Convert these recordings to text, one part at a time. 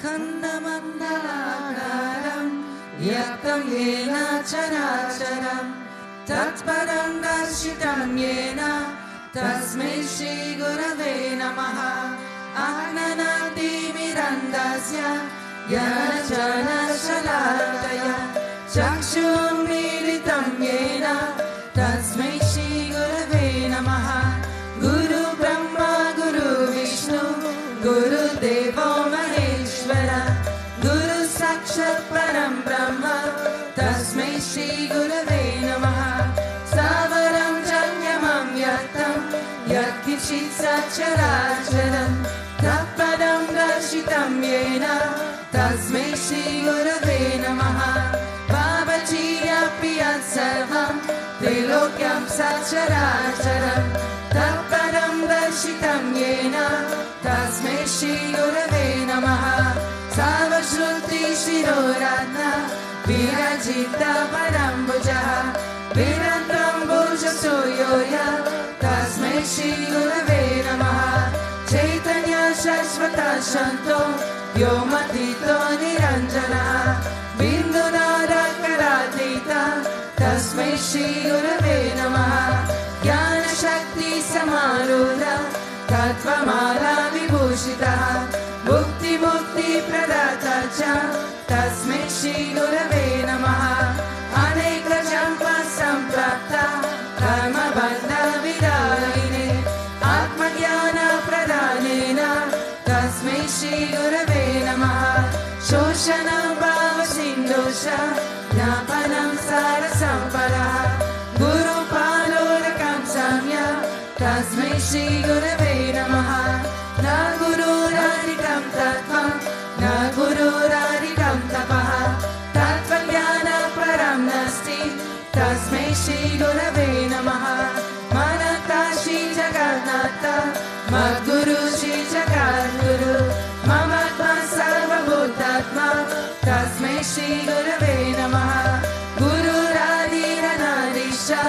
Akhandamandalakaram Yatam Yena Characharam Tatparam Darshitam Yena Tasmai Shri Gurave Namaha Agnanati Mirandasya Yana Jana Shalataya Chakshum Militam Yena Tasmai Shri Gurave Namaha Guru Brahma Guru Vishnu Guru Devo Maheshwara Guru Sakshat Param Brahma Tasmai Shri Gurave Namaha Savaram Janyamam Yatam Yat Kichit Sacharacharam Tatpadam Darshitam Yena Tasmai Shri Gurave Namaha Babajiyapi Yat Sarvam Trilokyam Sacharacharam Tatpadam Darshitam Yena Tasmai Shri Gurave Namaha Savashruti Shiroratna Virajita Parambujaha Virantam Bhuja Suyoya Tasmai Shri Gurave Namaha Chaitanya Shashvata Shanto Vyomatito Niranjana Bindunara Karatita Tasmai Shri Gurave Namaha Jnana Shakti Samaruda Tattvamala Vibhushitaha Bhukti Mukti Pradata Cha Tasmai Shri Gurave Namaha Aneka Jampa Samprapta Karma Bandha Vidayine Atma Jnana Pradhanena Tasmai Shri Gurave Namaha Shoshana Bhava Sindosha Jnapanam Sarasamparaha Guru Palolakam Samya Tasmai Shri Gurave Namaha Na Guru Radhikam Tattvam Na Guru Radhikam Tapaha Tattva Jnana Param Nasti Tasmai Shri Gurave Namaha Manata Shri Jagannatha Madguru Shri Jagadguru Mamatma Sarva Bhutatma Tasmai Shri Gurave Namaha Guru Radhira Nadisha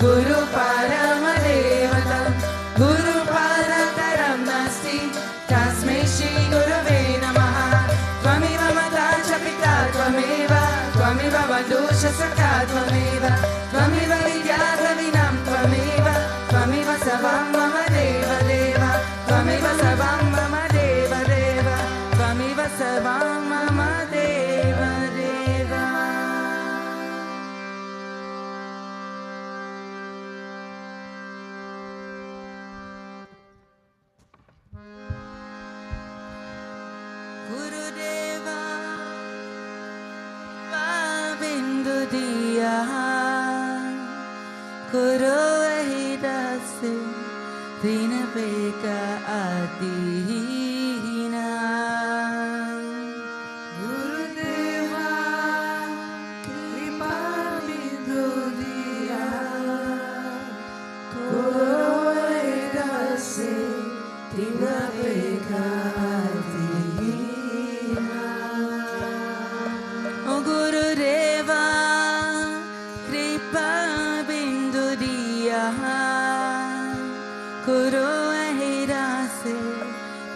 Guru Paramadevata Guru Parakaram Nasti Tasmai Shri Gurave Namaha Tvamiva Mata Chapita Tvameva Tvamiva Vadusha Saka Tvameva Tvamiva Vidyata Vinam Tvameva Tvamiva Savam Mama Deva Deva Tvamiva Savam Mama Deva Deva Tvamiva Savam Mama Deva Deva. Gurudeva Babindu Diya Guru Ahidase Dina Beka Adina Gurudeva Kripa Bindu Diya Guru Ahidase Dina Beka Adina O Gurudeva Kripa Bindu Diya Guru Ahirase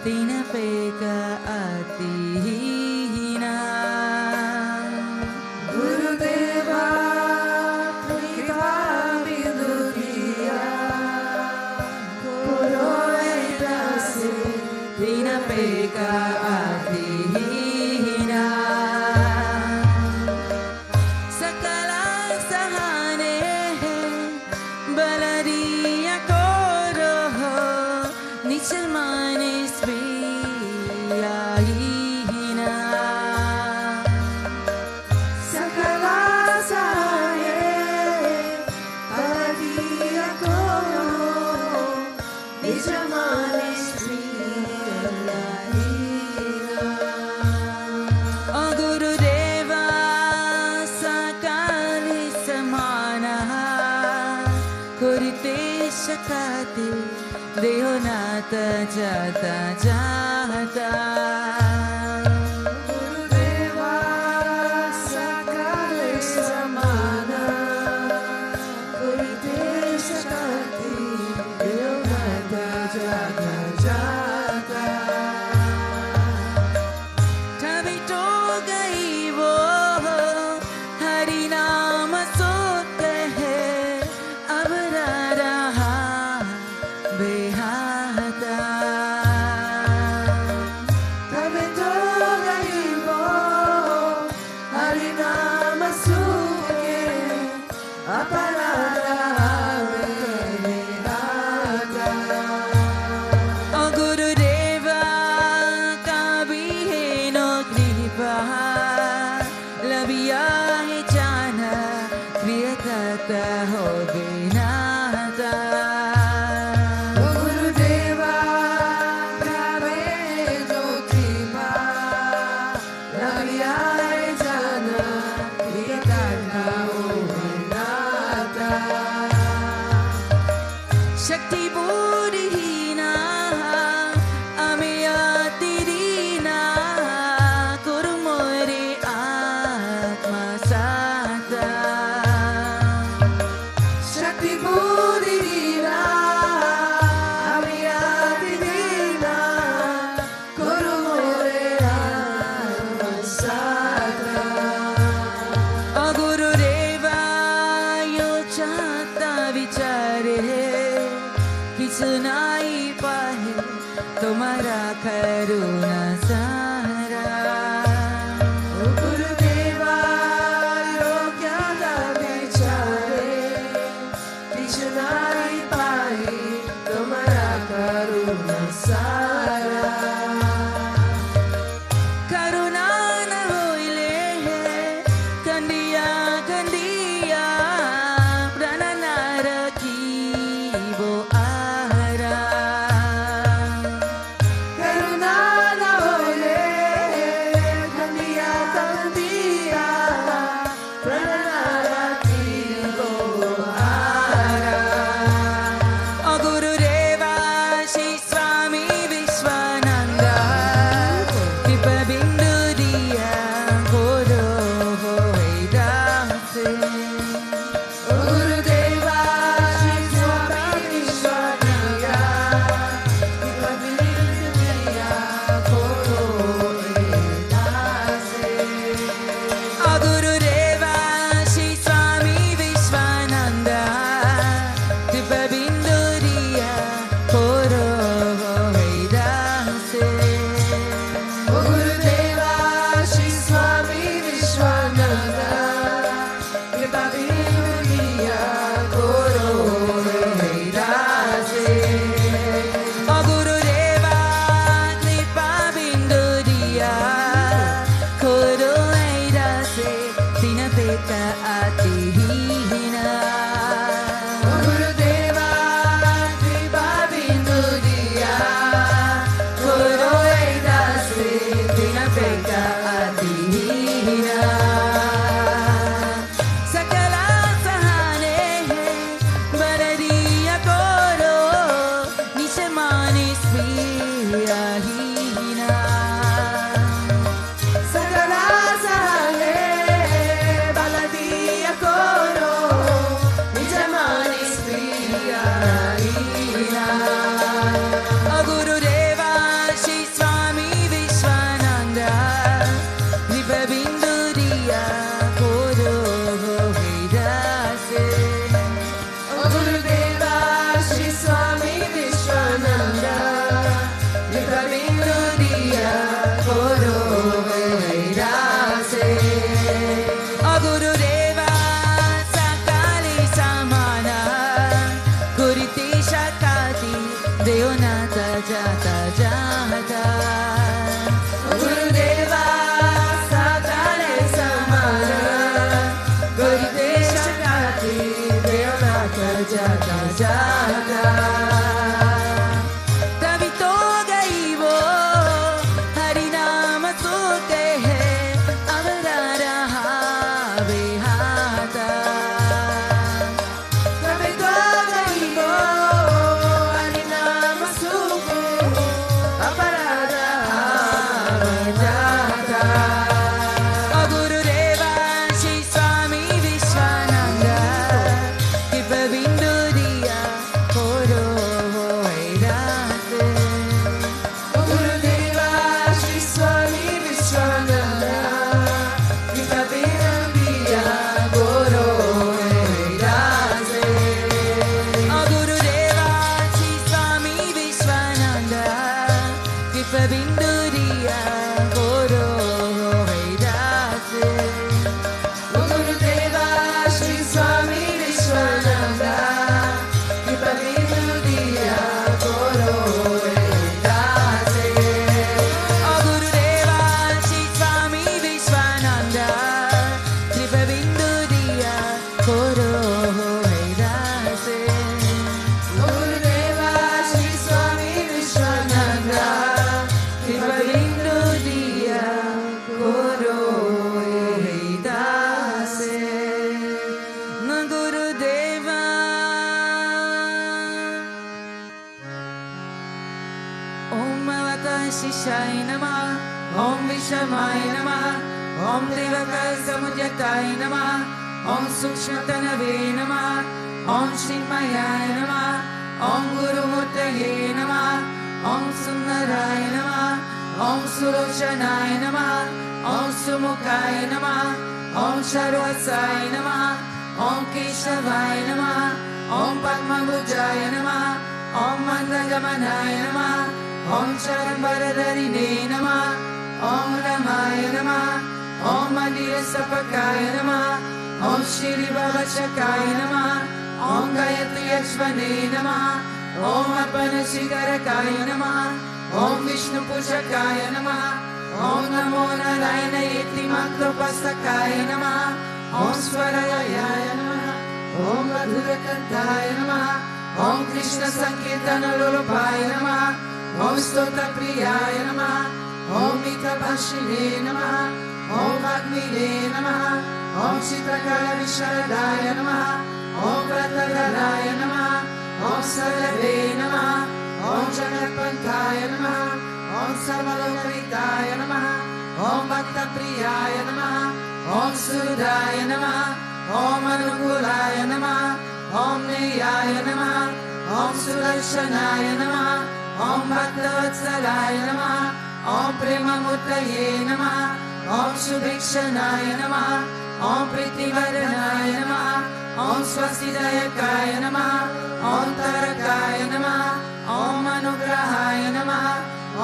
Dina Peka Adina Gurudeva Kripa Bindu Diya Guru Ahirase Dina Peka Adina Sakala Sahane Balariya Koro Nichamane Sriyahina Sakala Sahane Balariya Koro Nichamane Sriyahina O Gurudeva Sakali Samana Kurite Shakati Deonata Jata Jata Gurudeva Sakali Samana Kurite Shakati Deonata Jata Jata शक्ति बुद्धिहीना अमियातिरीना गुरु मोरे आत्मा साता शक्ति बुद्धिहीना अमियातिरीना गुरु मोरे आत्मा साता गुरुदेवा यो चाहता विचारे सुनाई पाए तुम्हारा करुणा सारा गुरुदेवा योग्य विचारे सुनाई पाए तुम्हारा करुणा सारा करुणा न होइले कंदिया कंदिया प्राण नारकी वो Guru शिशाय नमः ॐ विषमाय नमः ॐ देवकसमुद्यताय नमः ॐ सूक्ष्मतनवे नमः ॐ चिन्मयाय नमः ॐ गुरुमूर्तये नमः ॐ सुन्दराय नमः ॐ सुलोचनाय नमः ॐ सुमुखाय नमः ॐ सर्वसाय नमः ॐ केशवाय नमः ॐ पद्मभुजाय नमः ॐ मन्दगमनाय नमः ॐ चरणवरधरिणे नमः ॐ रमाय नमः ॐ मन्दिरस्थपकाय नमः ॐ श्रीभवचकाय नमः ॐ गायत्र्यश्वने नमः ॐ अर्पणशिखरकाय नमः ॐ विष्णुपूजकाय नमः ॐ नमो नारायणेति मंत्रोपस्थकाय नमः ॐ स्वरायाय नमः ॐ मधुरकण्ठाय नमः ॐ कृष्णसङ्कीर्तनलोलुपाय नमः ॐ स्तोत्रप्रियाय नमः ॐ मितभाषिणे नमः ॐ वाग्मिने नमः ॐ चित्रकलाविशारदाय नमः ॐ व्रतधराय नमः ॐ सर्वे नमः ॐ जगत्पन्थाय नमः ॐ सर्वलोकहिताय नमः ॐ भक्तप्रियाय नमः ॐ सुहृदाय नमः ॐ अनुकूलाय नमः ॐ नेयाय नमः ॐ सुदर्शनाय नमः ॐ भक्तवत्सलाय नमः ॐ प्रेममूर्तये नमः ॐ सुभिक्षणाय नमः ॐ प्रीतिवर्धनाय नमः ॐ स्वस्तिदायकाय नमः ॐ तारकाय नमः ॐ अनुग्रहाय नमः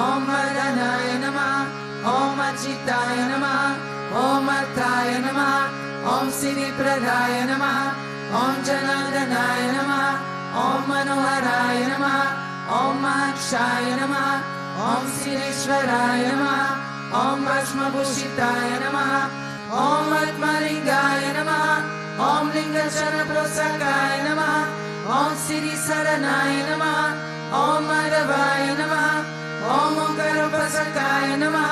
ॐ वरदानाय नमः ॐ अच्युताय नमः ॐ अर्थाय नमः ॐ सिद्धिप्रदाय नमः ॐ जनार्दनाय नमः ॐ मनोहराय नमः ॐ मोक्षाय नमः ॐ सिद्धेश्वराय नमः ॐ भस्मभूषिताय नमः ॐ आत्मलिङ्गाय नमः ॐ लिङ्गचरणप्रोत्सकाय नमः ॐ श्रीशरणाय नमः ॐ माधवाय नमः ॐ ओङ्कारोपासकाय नमः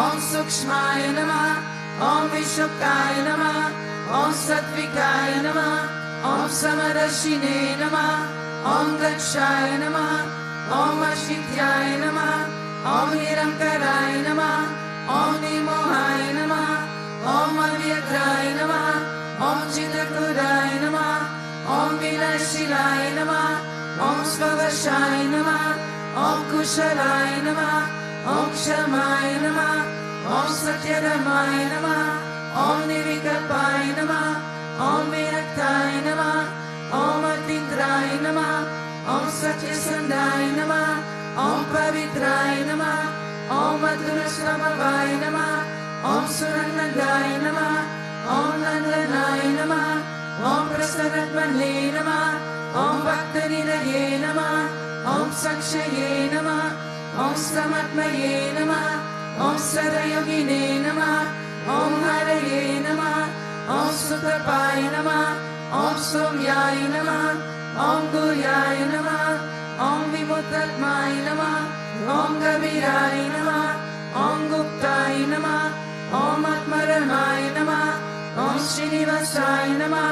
ॐ सूक्ष्माय नमः ॐ विशुक्ताय नमः ॐ सात्विकाय नमः ॐ समदर्शिने नमः ॐ दक्षाय नमः ॐ अशित्याय नमः ॐ निरङ्काराय नमः ॐ निर्मोहाय नमः ॐ अव्यग्राय नमः ॐ चिदक्रूराय नमः ॐ विनाशिलाय नमः ॐ स्ववशाय नमः ॐ कुशलाय नमः ॐ क्षमाय नमः ॐ सत्यधर्माय नमः ॐ निर्विकल्पाय नमः ॐ विरक्ताय नमः ॐ अतीन्द्राय नमः ॐ सत्यसन्धाय नमः ॐ पवित्राय नमः ॐ मधुरस्वभावाय नमः ॐ सुरनन्दाय नमः ॐ नन्दनाय नमः ॐ प्रसन्नात्मने नमः ॐ भक्तनिधये नमः ॐ संक्षये नमः ॐ समात्मये नमः ॐ सर्वयोगिने नमः ॐ हरये नमः ॐ सुतपाय नमः ॐ सौम्याय नमः ॐ गुह्याय नमः ॐ विमुक्तात्माय नमः ॐ कबीराय नमः ॐ गुप्ताय नमः ॐ आत्मरमाय नमः ॐ श्रीनिवासाय नमः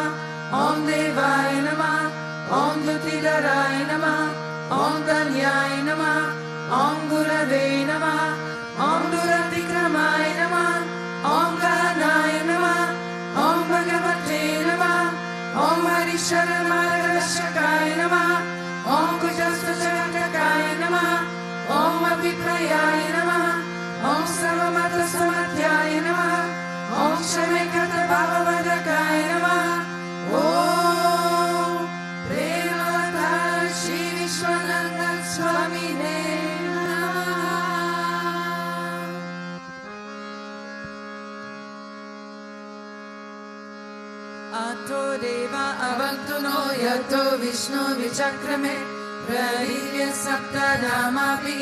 ॐ देवाय नमः ॐ द्युतिधराय नमः ॐ धन्याय नमः ॐ गुरवे नमः ॐ दुरतिक्रमाय नमः ॐ गहनाय नमः ॐ भगवते नमः ॐ हरिशरणमार्गदर्शकाय नमः ॐ कुजस्तुचक्रकाय नमः ॐ अभिप्रायाय नमः ॐ सर्वमतसमध्याय नमः ॐ क्षमेकतभाववर्धकाय नमः ॐ प्रेमवतार श्री विश्वानन्द स्वामिने नमः। अतो देवा अवन्तु नो यतो विष्णु विचक्रमे प्रलील्य सप्तनामापि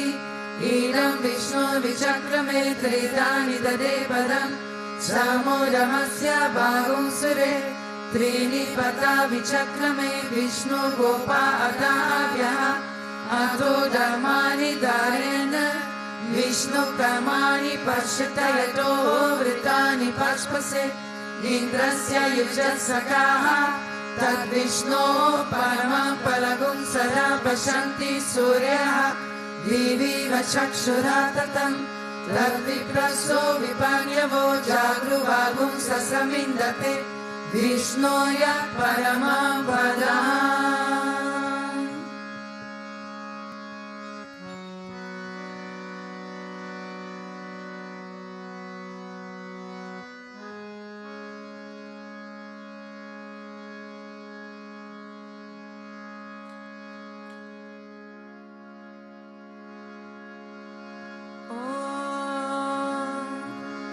इदं विष्णु विचक्रमे त्रिदानि ददे पदं समोरमस्य बाहुंसुरे त्रीणि पदा विचक्रमे विष्णु गोपा अदाव्यः अतो धर्माणि धारयन् विष्णु कर्माणि पश्यत यतो वृतानि पश्पसे इन्द्रस्य युजसखाः तद्विष्णोः परमं फलगुं सदा पश्यन्ति सूर्यः दिविव चक्षुरा ततं तद्विप्रसो विपर्यवो जागृवागुं ससमिन्दते विष्णोय परमं पदम्।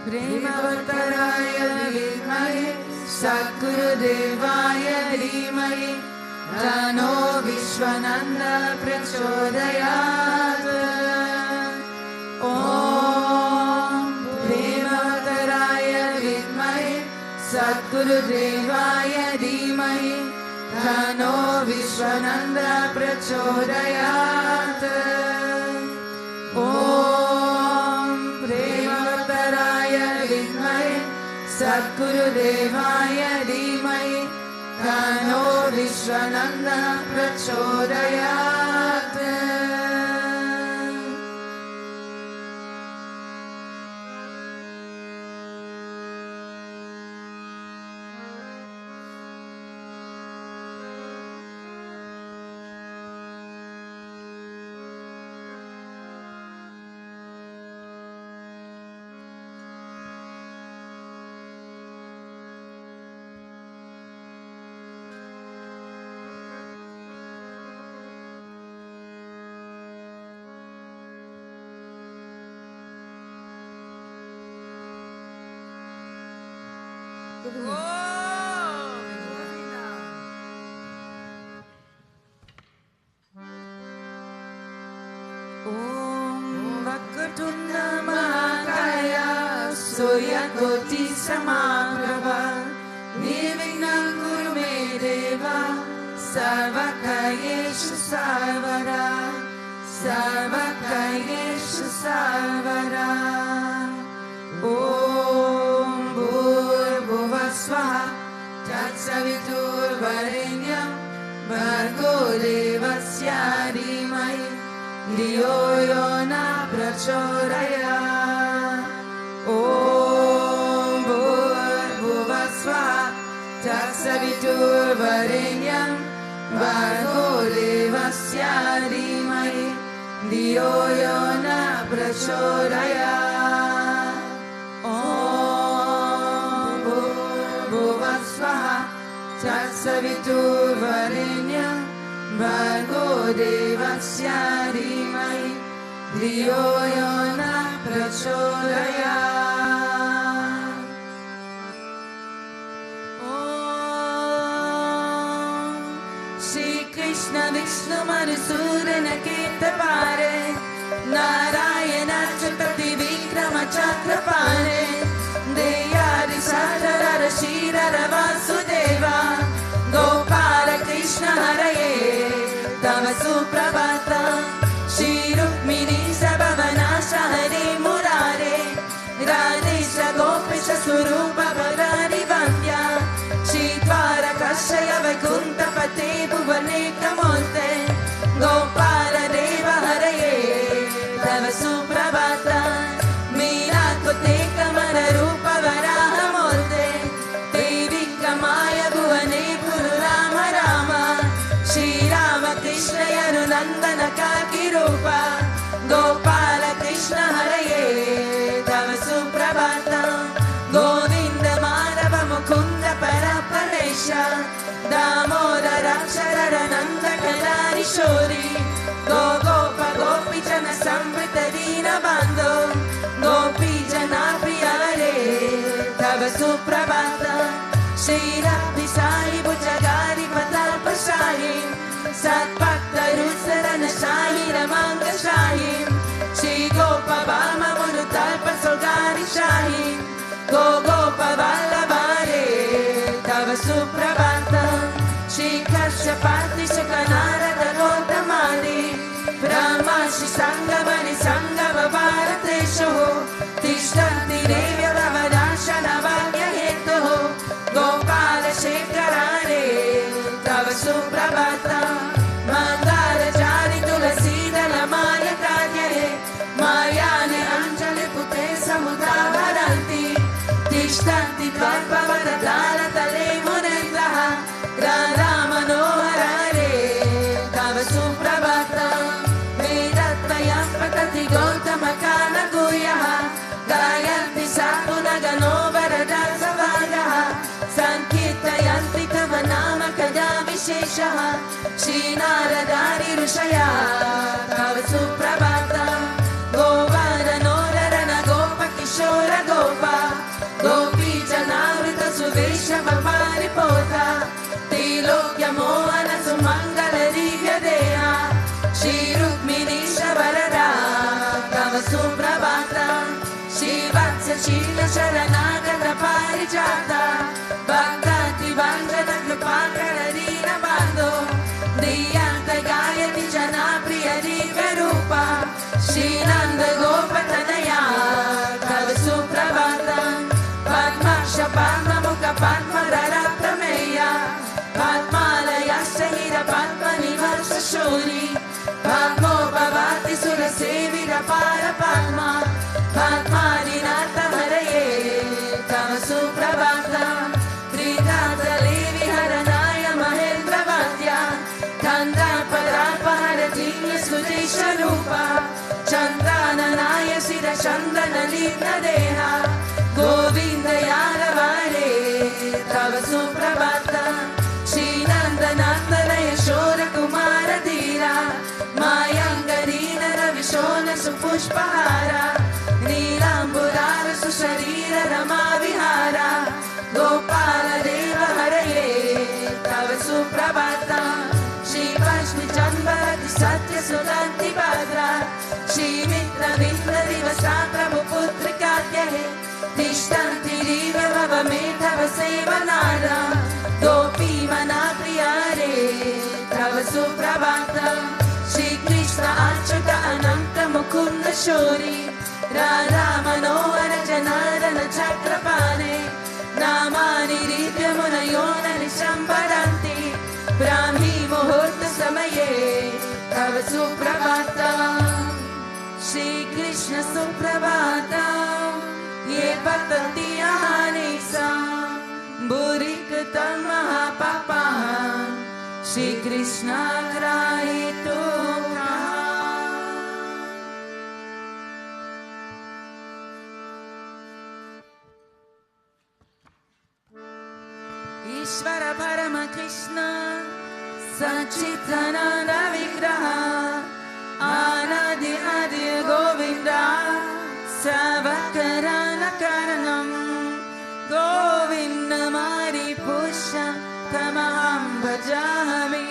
प्रेमवतराय विद्महे सद्गुरुदेवाय धीमहि तन्नो विश्वनन्द प्रचोदयात्। ॐ प्रेमवतराय विद्महे सद्गुरुदेवाय धीमहि तन्नो विश्वनन्द प्रचोदयात्। सद्गुरुदेवाय धीमहि तन्नो विश्वनन्द प्रचोदयात्। सूर्यकोटि समाप्रभा निर्विघ्नं कुरु मे देव सर्वकार्येषु सर्वदा सर्वकार्येषु सर्वदा। ॐ भूर्भुवः स्वः तत्सवितुर्वरेण्यं भर्गो देवस्य धीमहि धियो यो न प्रचोदयात्। ॐ भूर्भुवः स्वः तत्सवितुर्वरेण्यं भर्गो देवस्य धीमहि धियो यो न प्रचोदयात्। ॐ भूर्भुवः स्वः तत्सवितुर्वरेण्यं भर्गो देवस्य धीमहि धियो यो न प्रचोदयात्। श्री कृष्ण विष्णु मधुसूदन कीर्तपारे नारायण चतुर्थी विक्रम चक्रपाणे देयादि साधर श्रीधर वासुदेवा गोपाल कृष्ण हरये तव सुप्रभातम्। श्री रुक्मिणी सबवनाश हरे मुरारे राधेश गोपीश स्वरूप भरारि वन्द्या श्री द्वारकाशय वैकुण्ठपते भुवने कमोते गोपाल देव हरये तव सुप्रभातम्। मीराकुते कमल रूप वराह मूर्ते देवी कमाय भुवने गुरु राम राम श्री राम कृष्ण यनुनन्दन काकी रूपा गोपाल कृष्ण हरये तव सुप्रभातम्। गोविन्द माधव मुकुन्द परप्रवेश दामोदर शरण नन्द कलारि शौरि गो गोप गोपीजन संवृत दीन बन्धो गोपी जना प्रिय हरे तव सुप्रभातम्। श्रीरप्ति साई भुजगारि पताल्पशाही सत्भक्तरुत्सरन शाही रमांग शाही श्री गोप बाम मुरुतल्प सुगारि शाही गो गोप वल्लभारे तव सुप्रभातम्। श्री कश्यपाति शुक नारद गौतमादि ब्रह्मर्षि संगमनि संगम भारतेषु तिष्ठन्ति देव्य तव दर्शन भाग्य हेतुः गोपाल शेखर हरे तव सुप्रभातम्। मंगलचारि तुलसीदल मालकाज शेषः श्रीनारदारि ऋषया तव सुप्रभातम् गोपालनोररण गोपकिशोर गोपा गोपी जनावृत सुवेश परिपोता त्रैलोक्यमोहन सुमङ्गल दिव्य देहा श्रीरुक्मिणीश वरदा तव सुप्रभातम् श्रीवत्स शील शरणागत पारिजाता भक्तातिवाञ्छन कृपाकर दीनबन्धो धियन्त गायति जनाप्रिय दिव्यरूपा श्रीनन्द गोपतनया तव सुप्रभातम् पद्माक्ष पद्ममुख पद्मधरप्रमेया पद्मालयश्च पद्मनिवर्ष शौरी पद्मोपवाति सुरसेविर पारपद्मा पद्मादिनाथ हरये तव सुप्रभातम् त्रिदातले विहरणाय महेन्द्रवद्या कन्दापदापहर दिव्य सुदेशरूपा चन्द्राननाय शिरचन्दनलिग्नदेहा गोविन्द यादवारे तव सुप्रभातम् श्रीनन्दनन्दनय शोरकुमार धीरा मायङ्गरीनर विशोन सुपुष्पहारा नीलाम्बुरार सुशरीर रमा विहारा गोपाल देव हरये तव सुप्रभातम् श्री चन्द्रवति सत्य सुगन्धि भद्रा श्रीमित्र मित्र दिवसा प्रभु पुत्रिकाद्यहे तिष्ठन्ति दिव्य भव मे तव सेवनादा गोपी मना प्रियारे तव सुप्रभातम् श्रीकृष्ण अच्युत अनन्त मुकुन्द शौरी राधा मनोहर जनार्दन चक्रपाणे नामानि दिव्य मुनयो न निशम्बरन्ति ब्राह्मी मुहूर्त समये तव सुप्रभातम् श्रीकृष्ण सुप्रभातम् ये पतन्ति अहानिसाम् बुरिकृतं महापापाः श्रीकृष्णाग्राहीतो ईश्वर परम कृष्ण सच्चिदानन्द विग्रह आनंद आदि गोविंद सवकरण कारणम् गोविंद मारि पुरुषं तमहं भजामि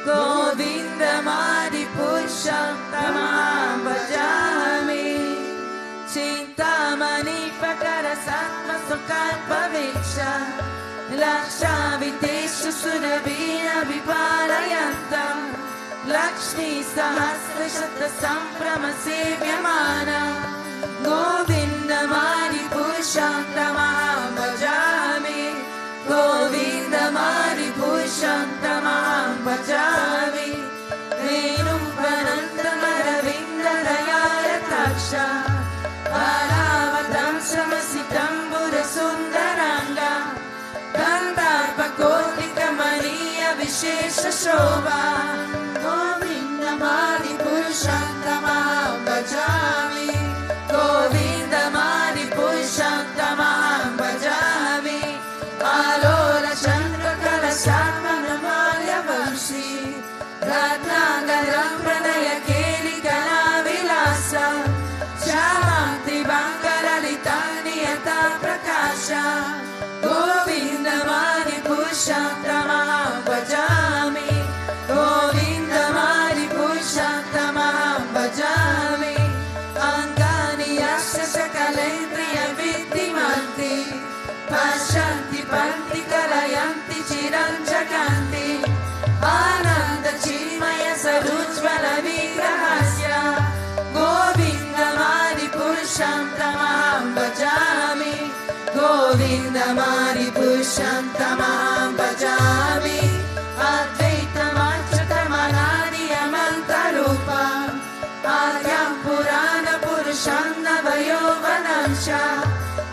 गोविंद मारि पुरुषं तमहं भजामि चिन्तामणि प्रकर सत्म सुखात्मवीक्ष लक्षावितेषु सुरभिः विपालयन्तम् लक्ष्मी सहस्रशत सम्भ्रम सेव्यमाना गोविन्द मारि पुरुषं तमहं भजामि गोविन्द मारि पुरुषं तमहं भजामि वेणुपनन्दमरविन्ददयायताक्ष बालावतं समसितम्बुरसुन्दराङ्गा गन्धार्पकोटिकमनीय विशेष शोभा गोविन्द मारि पुरुषं तमहं भजामि गोविन्द मारि पुरुषं तमहं भजामि आलोल चन्द्रकलशात्मनमाल्यवंशी रत्नाकरं प्रणय केलिकलाविलास श्यामाक्तिबङ्गललितानियता प्रकाश गोविन्द मारि पुरुषं तमहं भजामि गोविन्द मारि पुरुषं तमहं भजामि अङ्गानि यस्य सकलेन्द्रियविद्धिमन्ति पश्यन्ति पन्ति कलयन्ति चिरं जगन्ति आनन्दचिन्मय सरुज्ज्वल विग्रहस्य गोविन्द मारि पुरुषं तमहं भजामि गोविन्द मारि पुरुषं तमहं भजामि अद्वैतमच्युतमनादियमन्तरूपम् आद्यं पुराणपुरुषं नवयौवनं च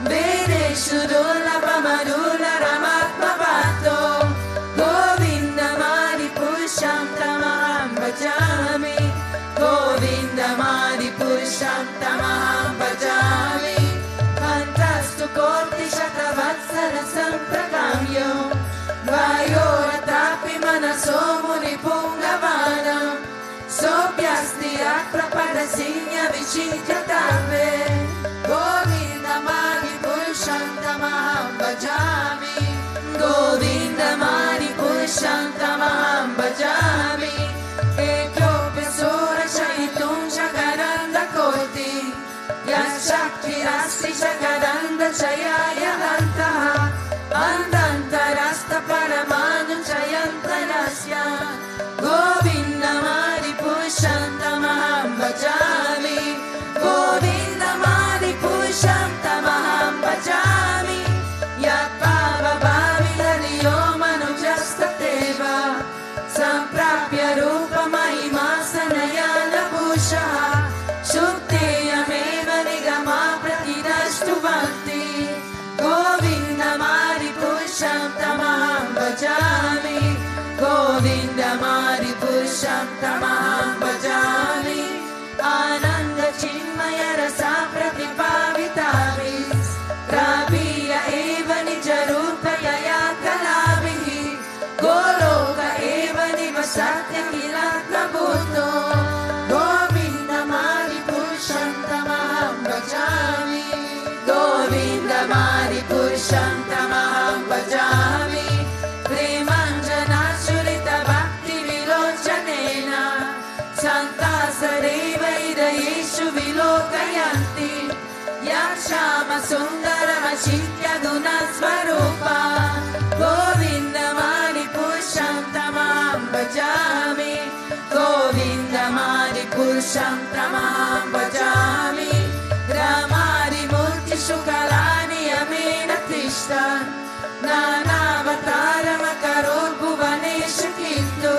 वेदेषु दुर्लभमरुलरमात्मवातो गोविन्द मारि पुरुषं तमहं भजामि गोविन्द मारि पुरुषं तमहं भजामि अन्तस्तु कोटिशतवत्सर सम्प्रकाम्यो वायोरतापि मनः Somunipungavanam Sobhyastiyak Prapadasinya Vichityatarve Govindamani Purushantamaham Bhajami Govindamani Purushantamaham Bhajami Ekopya Sura Shaitum Jagaranda Koti Yashakirasti Jagaranda Chayaya Antaha Andantarasta Paramanu Chayantarasya Govindamani Purushantamaham Bhajami Govindamani Purushantamaham Bhajami Yatpavabhavi Hariyo Manujastateva Samprapya Rupa Mahima Sanayana Bhushaha Shukteyameva Nigama Pratidashtuvanti Govindamani Purushantamaham Bhajami Govindamani Purushantamaham Bhajami Ananda Chinmaya Rasa Pratipavitavis Rabiya Eva Nijarupaya Kalavihi Goloka Eva Nivasatya Kilatna Bhutto Govindamani Purushantamaham Bhajami Govindamani Purushantamaham Bhajami Premanjana Surita Bhakti Vilochanena Santa Sareva Idayeshu Vilokayanti Yakshama Sundara Machitya Guna Swarupa Govindamani Purushantamaham Bhajami Govindamani Purushantamaham Bhajami Ramari Murti Shukalani Amena Tishtan Nanavataram Karor Bhuvanesha Kintu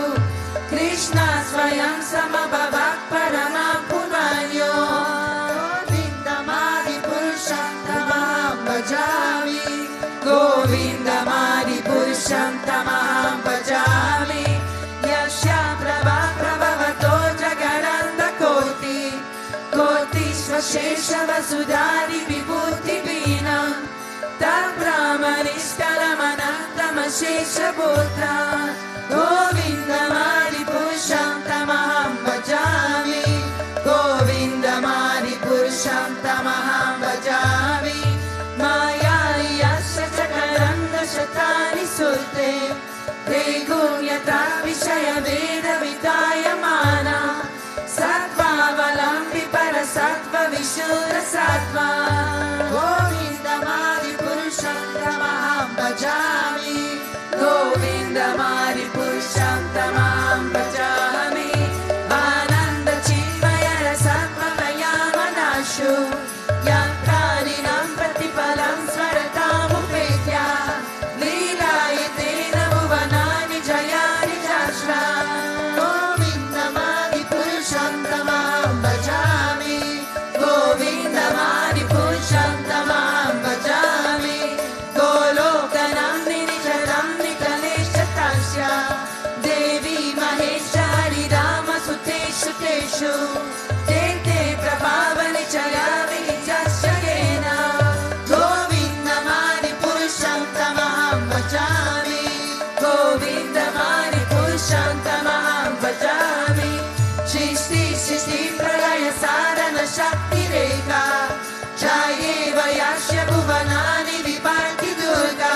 Krishna Swayam Samabhavak Paramam Purvanyo Govindamani Purushantamaham Bhajami Govindamani Purushantamaham Bhajami Yasya Prabha Prabhavato Jagaranda Koti Koti Svashesha Vasudhari Vibhuti Vinam Tad Brahmanishkalamanantamashesha Bhuta Govindamani Purushantamaham Bhajami Govindamani Purushantamaham Bhajami Maya Yasya Chakaranda Shatani Surte Pregunyata Vishaya Veda Vitayamana Sattva Valambi Parasattva Vishura Sattva Govindamani Purushantamaham Bhajami Govindamani Purushantamaham Bhajami Ananda Chinmaya Rasatmavayamanashu Yantraninam Pratipalam Swaratamupetya Leelayatena Bhuvanani Jayani Jashra Govindamani Purushantamaham Bhajami Govindamani Purushantamaham Bhajami Golokanam Ninicharam Nikaleshatasya Devi Maheshari Rama Suteshu Teshu Tete Prabhavani Chayami Jasya Gena Govindamani Purushantamaham Bhajami Govindamani Purushantamaham Bhajami Shishti Shishti Pralaya Sarana Shakti Rekha Jayeva Yashya Bhuvanani Viparti Durga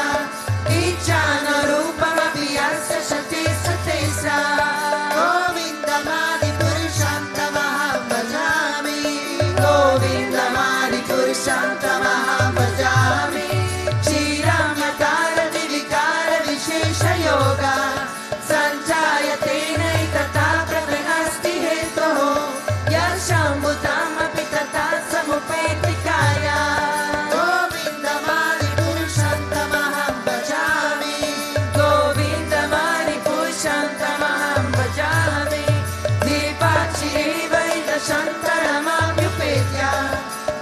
Ichana Rupamapi Yasya Shate Satesa Govindamani Purushantamaham Bhajami Govindamani Purushantamaham Bhajami Chiramyatara Divikara Vishesha Yoga Sanjayatena Itata Pratihasti Hetoho Yashambhutam Apitata Samupetikaya Govindamani Purushantamaham Bhajami Govindamani Purushantamaham Bhajami Dipachi Eva Ita Shantaramapyupetya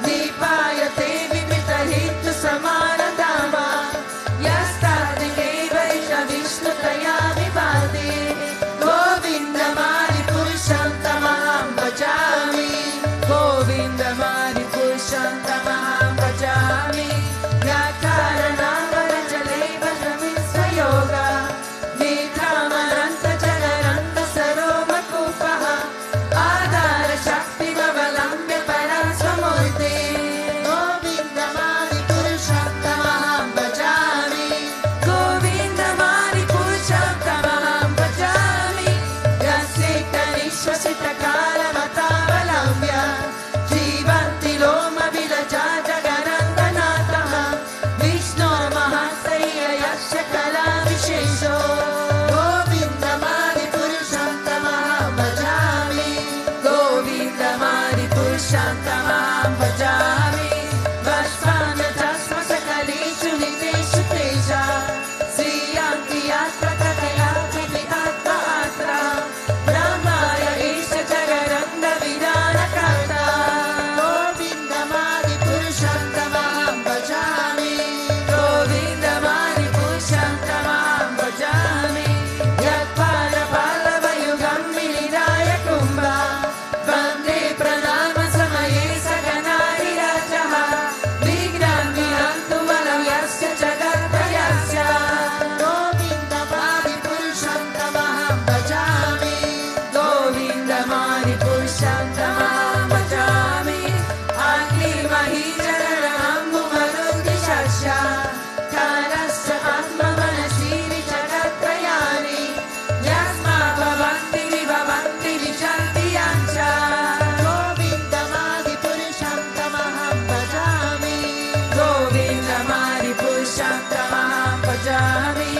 Dipayate Vipita Govindamari Purusham Tamaham Bhajami Agni Mahijaranambu Maruti Shasha Karasya Atma Manashiri Jagatrayani Yasma Bhavanti Vibhavanti Vichanti Yancha Govindamari Purusham Tamaham Bhajami Govindamari Purusham Tamaham Bhajami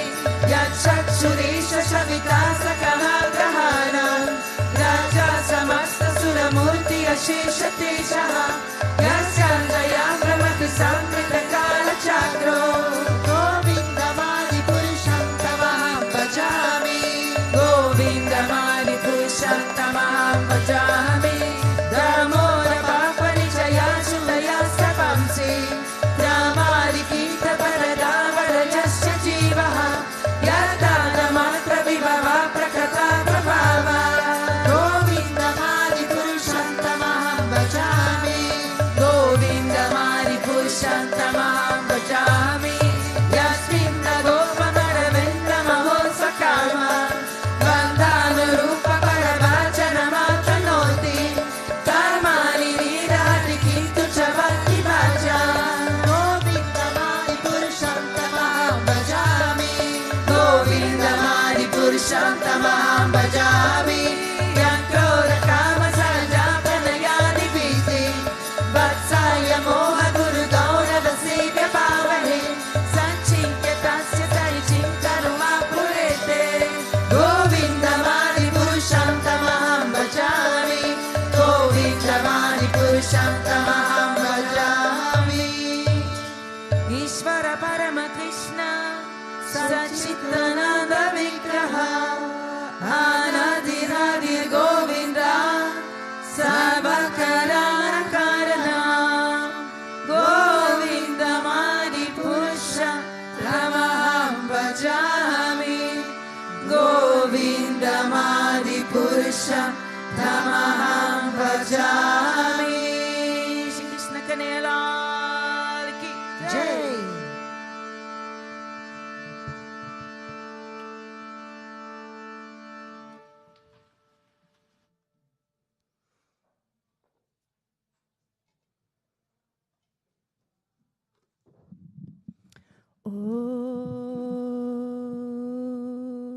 Yachakshurisha Shavita Sakaha Grahana Raja Samasta Suramurti Ashesha Teshaha Yasyandaya Brahmati Samrita Kala Chakro Govindamari Purusham Tamaham Bhajami Govindamari Purusham Tamaham Bhajami Damora Papani Chaya Shulaya Sapamsi Dramari Kita Paradavara Jasya Jivaha Yadana Matra Vibhava Prakata Prabhava Govindamari Purusham Tamaham Bhajami Govindamari Purusham Tamaham Bhajami Yasminna Gopanara Vendra Mahosakama Vandana Rupa Paravachana Matranoti Karmani Nidhati Kintu Chavati Bhaja Govindamari Purusham Tamaham Bhajami Govindamari Purusham Tamaham Bhajami Yankroda Kama Saja Pranayani Viti Vatsaya Moha Guru Gaura Vasibhya Pavahe Sanchinkya Tasya Sarichinkaruma Purete Govindamari Purusham Tamaham Bhajami Govindamari Purusham Tamaham Bhajami Ishvara Parama Krishna Satchitananda Vigraha Anadiradir Govinda Sarvakarana Karana Govindamari Purusham Tamaham Bhajami Govindamari Purusham Tamaham Bhajami Shri Krishna Kanelal Ki Jai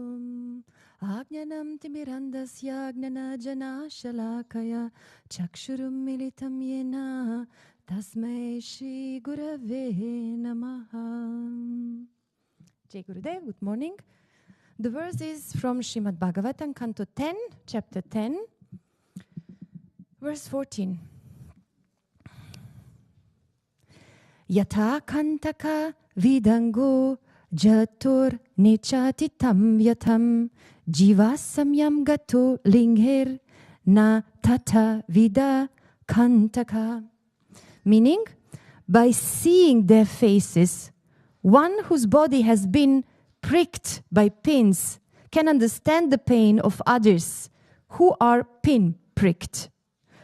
Om Ajnanam Timirandasya Gnanajana Shalakaya Chakshurum Militam Yena Tasmai Shri Gurave Namaha. Jai Gurudev, good morning. The verse is from Srimad Bhagavatam, Canto 10, Chapter 10, verse 14. Yatha kantaka vidango jatur nechati tam yatam jiva samyam gato lingher na tata vida kantaka. Meaning, by seeing their faces, one whose body has been pricked by pins can understand the pain of others who are pin-pricked.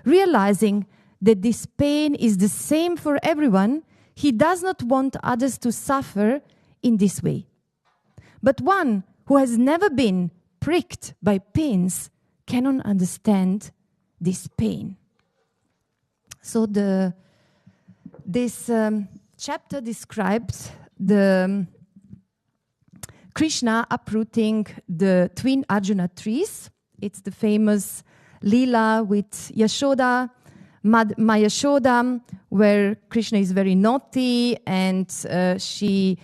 Realizing that this pain is the same for everyone, he does not want others to suffer in this way. But one who has never been pricked by pins cannot understand this pain. So this chapter describes the Krishna uprooting the twin Arjuna trees. It's the famous Leela with Yashoda, my Yashoda, where Krishna is very naughty and she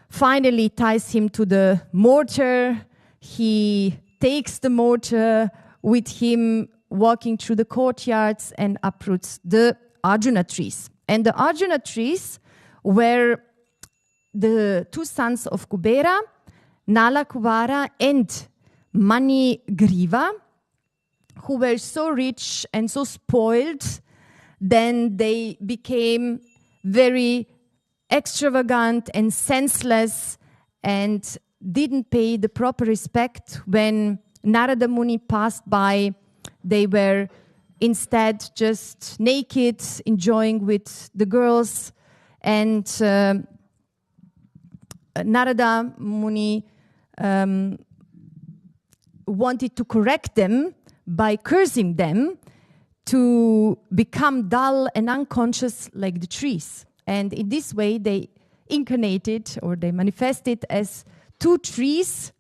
finally ties him to the mortar. He takes the mortar with him walking through the courtyards and uproots the Arjuna trees. And the Arjuna trees were the two sons of Kubera, Nala Kuvara and Mani Griva, who were so rich and so spoiled, then they became very extravagant and senseless and didn't pay the proper respect when Narada Muni passed by. They were instead just naked, enjoying with the girls, and Narada Muni wanted to correct them, by cursing them to become dull and unconscious like the trees. And in this way, they incarnated or they manifested as two trees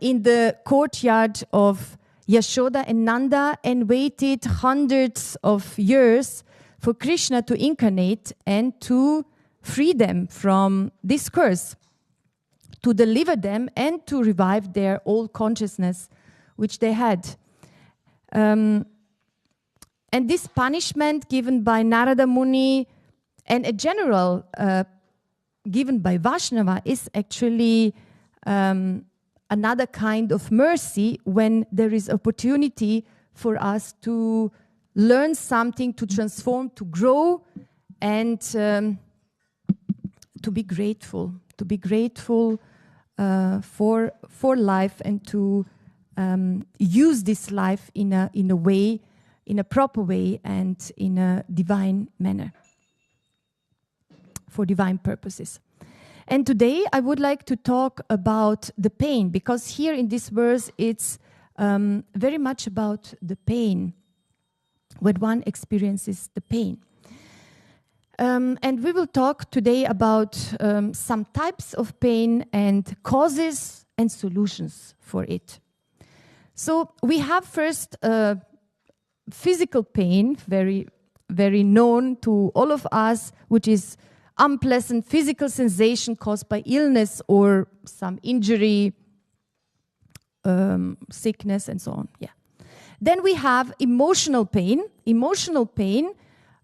in the courtyard of Yashoda and Nanda, and waited hundreds of years for Krishna to incarnate and to free them from this curse, to deliver them and to revive their old consciousness which they had. And this punishment given by Narada Muni and a general given by Vaishnava is actually another kind of mercy when there is opportunity for us to learn something, to transform, to grow, and to be grateful for life, and to use this life in a way, in a proper way, and in a divine manner, for divine purposes. And today I would like to talk about the pain, because here in this verse it's very much about the pain, when one experiences the pain. And we will talk today about some types of pain and causes and solutions for it. So we have first physical pain, very, very known to all of us, which is unpleasant physical sensation caused by illness or some injury, sickness, and so on. Yeah. Then we have emotional pain. Emotional pain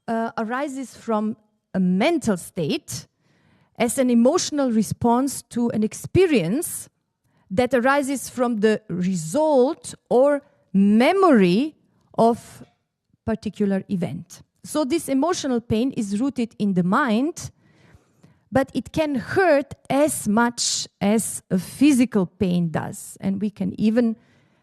arises from a mental state as an emotional response to an experience that arises from the result or memory of particular event. So this emotional pain is rooted in the mind, but it can hurt as much as a physical pain does, and we can even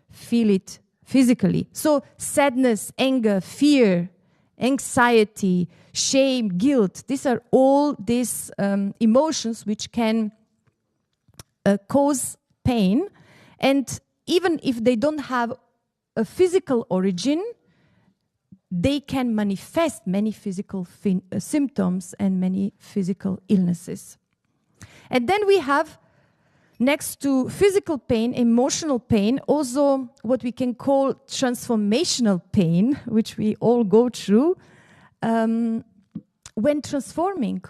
feel it physically. So sadness, anger, fear, anxiety, shame, guilt, these are all these emotions which can cause pain. And even if they don't have a physical origin, they can manifest many physical symptoms and many physical illnesses. And then we have, next to physical pain, emotional pain, also what we can call transformational pain, which we all go through when transforming,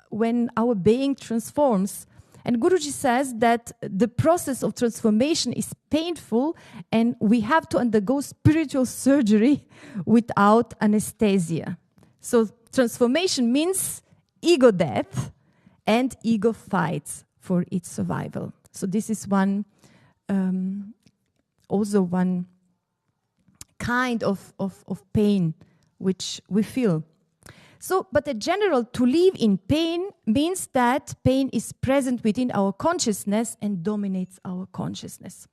when our being transforms. And Guruji says that the process of transformation is painful and we have to undergo spiritual surgery without anesthesia. So transformation means ego death and ego fights for its survival. So this is one, also one kind of pain which we feel. So, but in general, to live in pain means that pain is present within our consciousness and dominates our consciousness.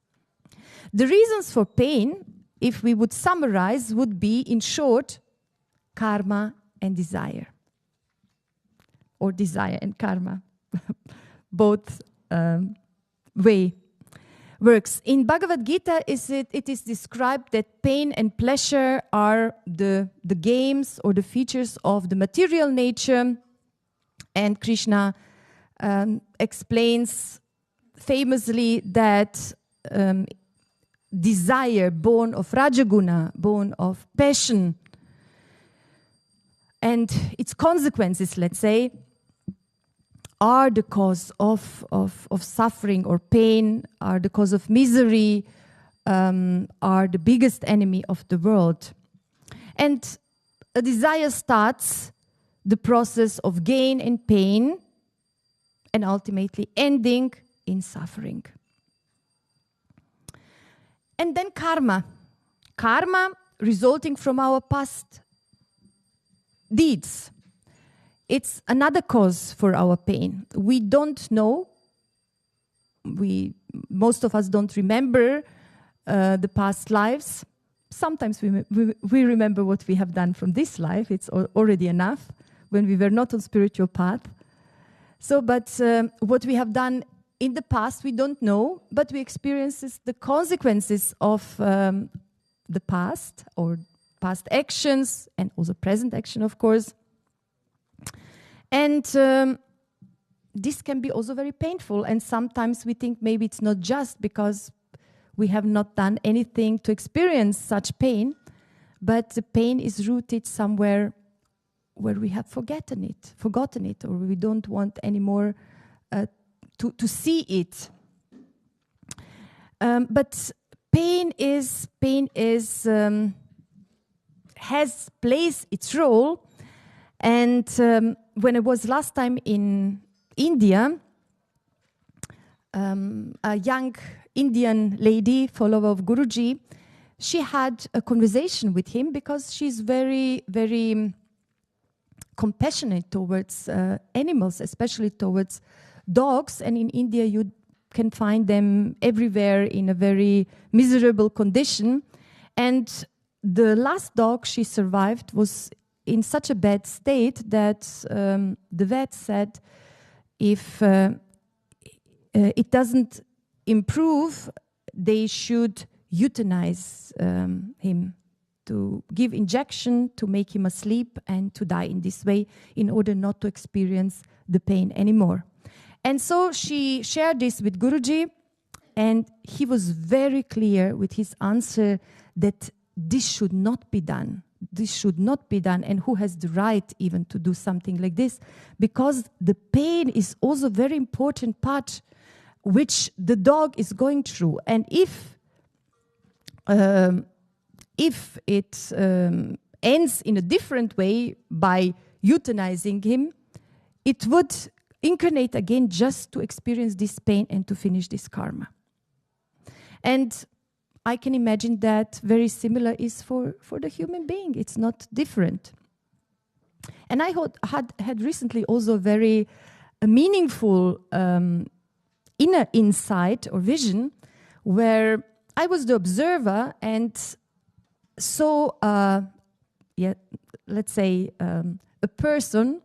The reasons for pain, if we would summarize, would be, in short, karma and desire. Or desire and karma. Both way works. In Bhagavad Gita, it is described that pain and pleasure are the games or the features of the material nature. And Krishna explains famously that desire, born of Rajaguna, born of passion, and its consequences, let's say, are the cause of suffering or pain, are the cause of misery, are the biggest enemy of the world. And a desire starts the process of gain and pain, and ultimately ending in suffering. And then karma. Karma resulting from our past deeds. It's another cause for our pain. We don't know. Most of us don't remember the past lives. Sometimes we remember what we have done from this life. It's already enough when we were not on spiritual path. So, but what we have done in the past we don't know, but we experience the consequences of the past or past actions and also present action, of course. And this can be also very painful. And sometimes we think maybe it's not just because we have not done anything to experience such pain, but the pain is rooted somewhere where we have forgotten it, or we don't want anymore to see it. But pain plays its role. And when I was last time in India, a young Indian lady, follower of Guruji, she had a conversation with him because she's very, very compassionate towards animals, especially towards dogs. And in India, you can find them everywhere in a very miserable condition. And the last dog she survived was in such a bad state that the vet said if it doesn't improve, they should euthanize him, to give injection to make him asleep and to die in this way in order not to experience the pain anymore. And so she shared this with Guruji, and he was very clear with his answer that this should not be done. This should not be done, and who has the right even to do something like this? Because the pain is also a very important part which the dog is going through. And if it ends in a different way by euthanizing him, it would incarnate again just to experience this pain and to finish this karma. And I can imagine that very similar is for the human being. It's not different. And I had recently also a very meaningful inner insight or vision where I was the observer and saw, let's say, a person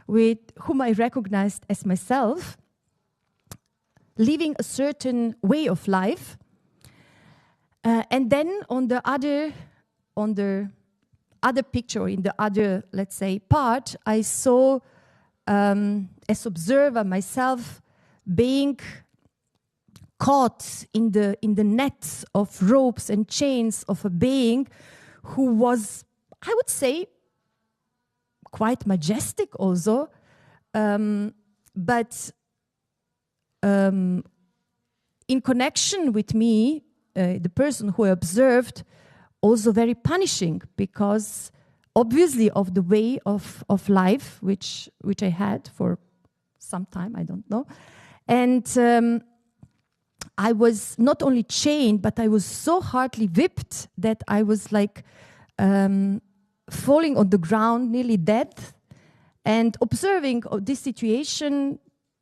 with whom I recognized as myself, living a certain way of life. And then on the other picture, or in the other, let's say, part, I saw, as observer myself, being caught in the nets of ropes and chains of a being who was, I would say, quite majestic also, but in connection with me, the person who I observed, also very punishing, because obviously of the way of life which I had for some time, I don't know. And I was not only chained, but I was so hardly whipped that I was like falling on the ground, nearly dead, and observing this situation,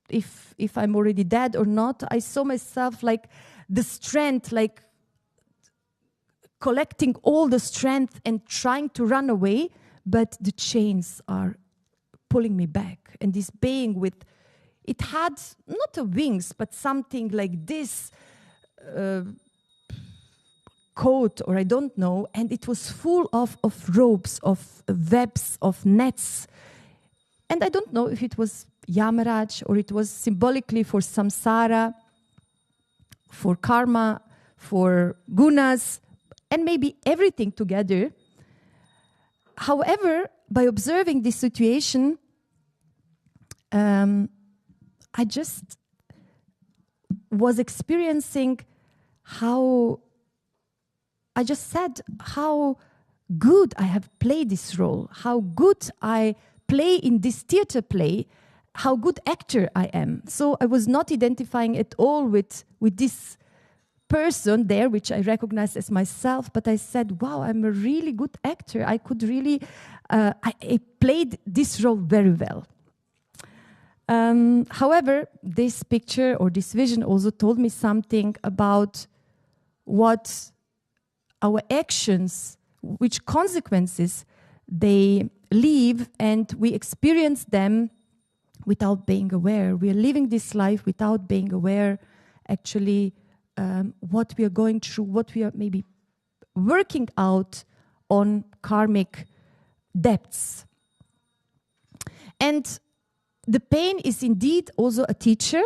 if I'm already dead or not. I saw myself like the strength, like collecting all the strength and trying to run away, but the chains are pulling me back. And this being with, it had not a wings, but something like this coat, or I don't know, and it was full of ropes, of webs, of nets. And I don't know if it was Yamaraj or it was symbolically for samsara, for karma, for gunas, and maybe everything together. However, by observing this situation, I just was experiencing how, I just said how good I have played this role, how good I play in this theater play, how good actor I am. So I was not identifying at all with this person there, which I recognized as myself, but I said, wow, I'm a really good actor. I could really, I played this role very well. However, this picture or this vision also told me something about what our actions, which consequences they leave, and we experience them without being aware. We are living this life without being aware, actually, what we are going through, what we are maybe working out on karmic depths. And the pain is indeed also a teacher.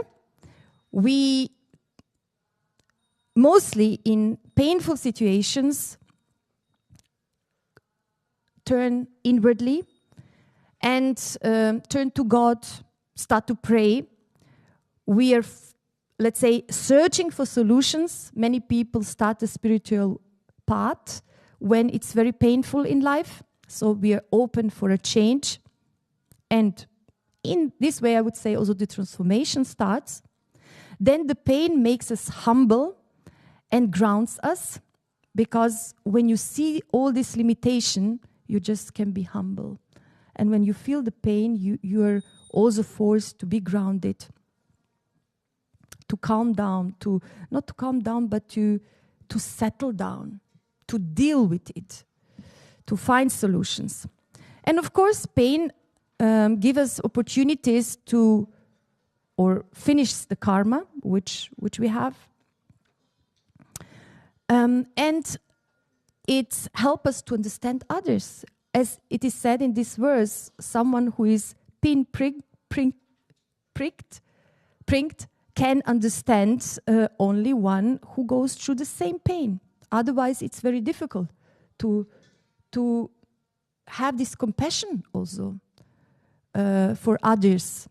We mostly in painful situations turn inwardly and turn to God, start to pray. We are, let's say, searching for solutions. Many people start a spiritual path when it's very painful in life. So we are open for a change. And in this way, I would say also the transformation starts. Then the pain makes us humble and grounds us, because when you see all this limitation, you just can be humble. And when you feel the pain, you are also forced to be grounded, to calm down, not to calm down, but to settle down, to deal with it, to find solutions. And of course, pain gives us opportunities to or finish the karma which we have. And it helps us to understand others. As it is said in this verse, someone who is pricked can understand only one who goes through the same pain. Otherwise, it's very difficult to have this compassion also for others.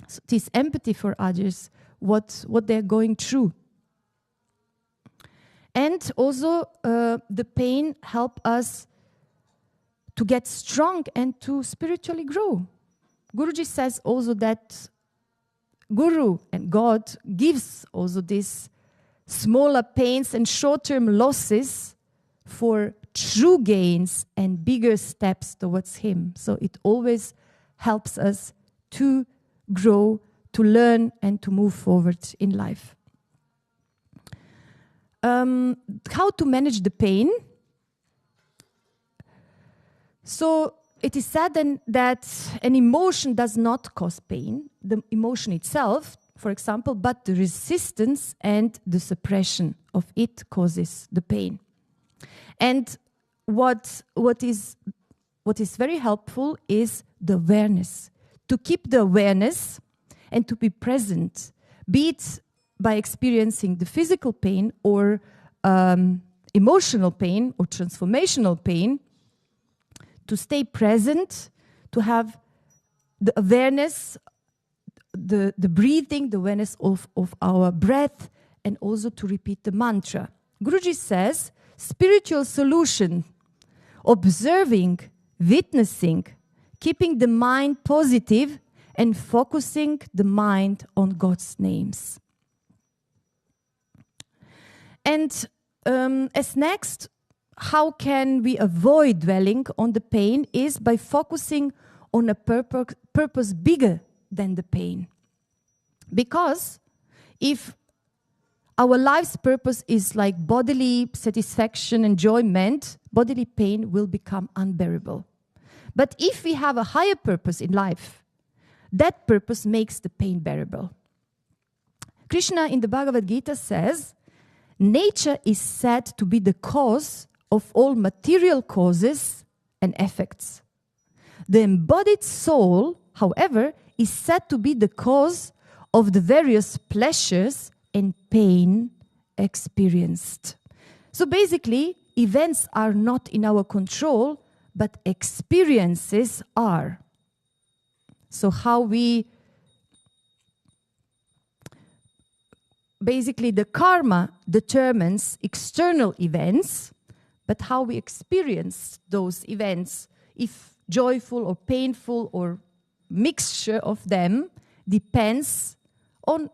So this empathy for others, what they're going through. And also, the pain helps us to get strong and to spiritually grow. Guruji says also that Guru and God gives also these smaller pains and short-term losses for true gains and bigger steps towards Him. So it always helps us to grow, to learn, and to move forward in life. How to manage the pain? So it is said then that an emotion does not cause pain, the emotion itself, for example, but the resistance and the suppression of it causes the pain. And what is very helpful is the awareness. To keep the awareness and to be present, be it by experiencing the physical pain or emotional pain or transformational pain, to stay present, to have the awareness, the breathing, the awareness of our breath, and also to repeat the mantra. Guruji says, spiritual solution, observing, witnessing, keeping the mind positive, and focusing the mind on God's names. And as next, how can we avoid dwelling on the pain is by focusing on a purpose bigger than the pain. Because if our life's purpose is like bodily satisfaction, enjoyment, bodily pain will become unbearable. But if we have a higher purpose in life, that purpose makes the pain bearable. Krishna in the Bhagavad Gita says, nature is said to be the cause of all material causes and effects. The embodied soul, however, is said to be the cause of the various pleasures and pain experienced. So basically, events are not in our control, but experiences are. So how we... Basically, the karma determines external events, but how we experience those events, if joyful or painful or mixture of them, depends on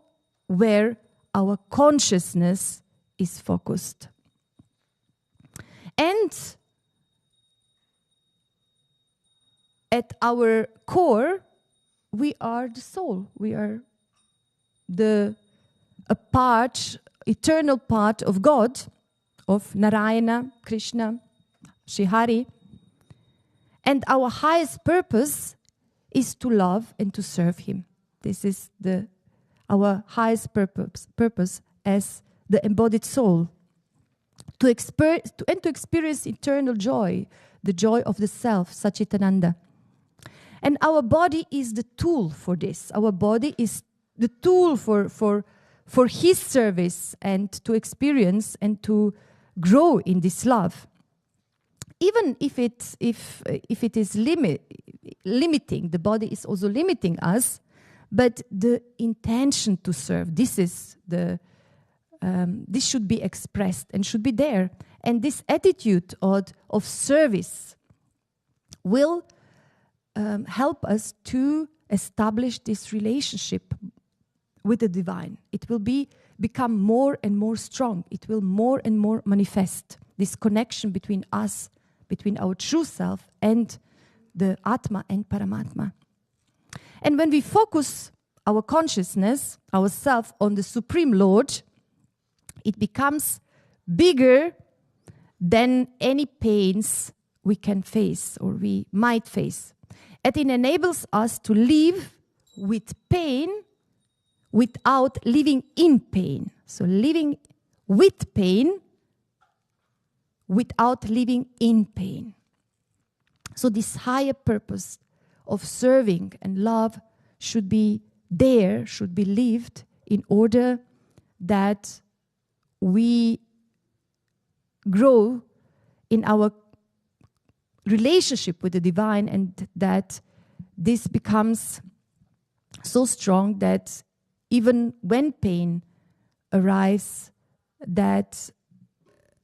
where our consciousness is focused. And at our core, we are the soul. We are a part, eternal part of God, of Narayana, Krishna, Sri Hari. And our highest purpose is to love and to serve Him. This is our highest purpose as the embodied soul. To experience eternal joy, the joy of the self, Satchitananda. And our body is the tool for this. Our body is the tool for His service and to experience and to grow in this love. Even if it is limiting, the body is also limiting us, but the intention to serve, this should be expressed and should be there. And this attitude of service will help us to establish this relationship with the divine. It will become more and more strong. It will more and more manifest this connection between us, between our true self and the Atma and Paramatma. And when we focus our consciousness, ourself, on the Supreme Lord, it becomes bigger than any pains we can face or we might face. And it enables us to live with pain without living in pain. So living with pain without living in pain. So this higher purpose of serving and love should be there, should be lived in order that we grow in our relationship with the divine, and that this becomes so strong that even when pain arrives, that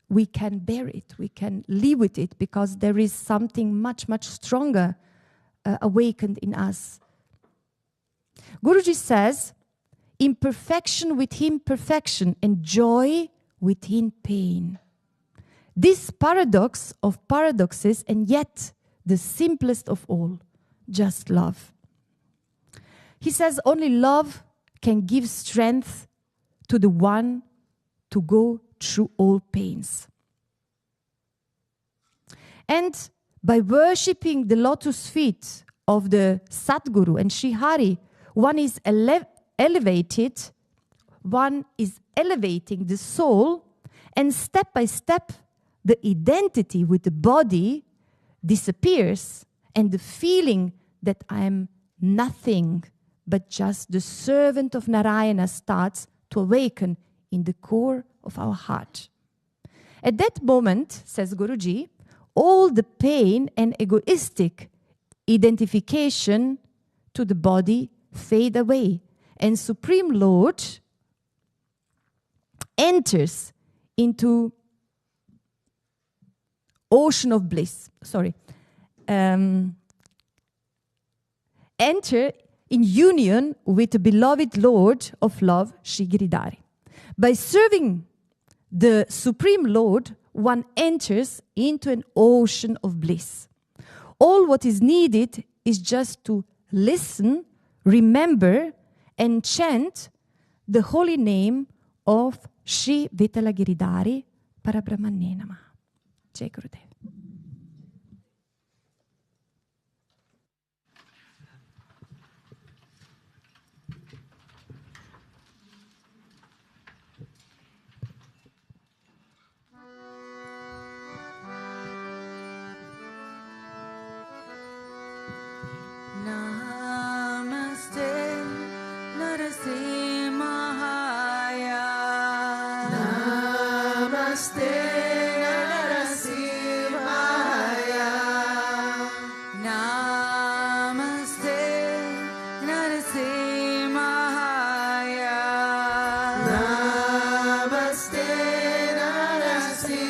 we can bear it, we can live with it, because there is something much, much stronger awakened in us. Guruji says, imperfection within perfection and joy within pain. This paradox of paradoxes, and yet the simplest of all, just love. He says only love can give strength to the one to go through all pains. And by worshipping the lotus feet of the Sadguru and Sri Hari, one is elevated, one is elevating the soul, and step by step the identity with the body disappears, and the feeling that I am nothing but just the servant of Narayana starts to awaken in the core of our heart. At that moment, says Guruji, all the pain and egoistic identification to the body fade away, and Supreme Lord enters into ocean of bliss. Enter in union with the beloved Lord of love, Sri Giridhari. By serving the Supreme Lord, one enters into an ocean of bliss. All what is needed is just to listen, remember, and chant the holy name of Sri Vitala Giridhari Parabrahmane Namaha. Jai Gurudev. Namaste Narasimhaya. Namaste Narasimhaya. Namaste Narasimhaya. Namaste Narasimhaya.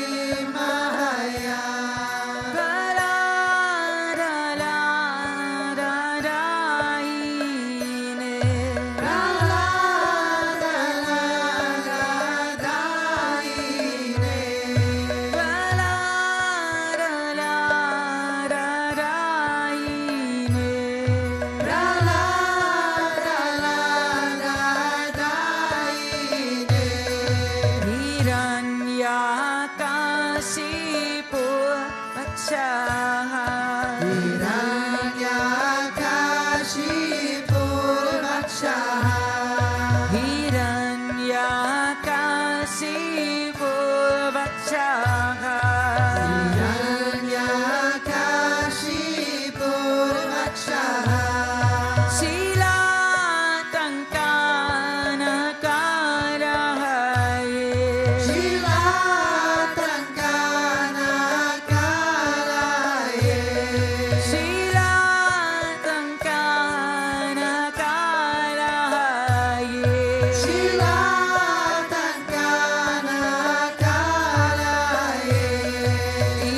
Hiranyakashipu Vakshaha Hiranyakashipu Vakshaha Shilatankana Kalahaye Shilatankana Kalahaye Shilatankana Kalahaye Shilatankana Kalahaye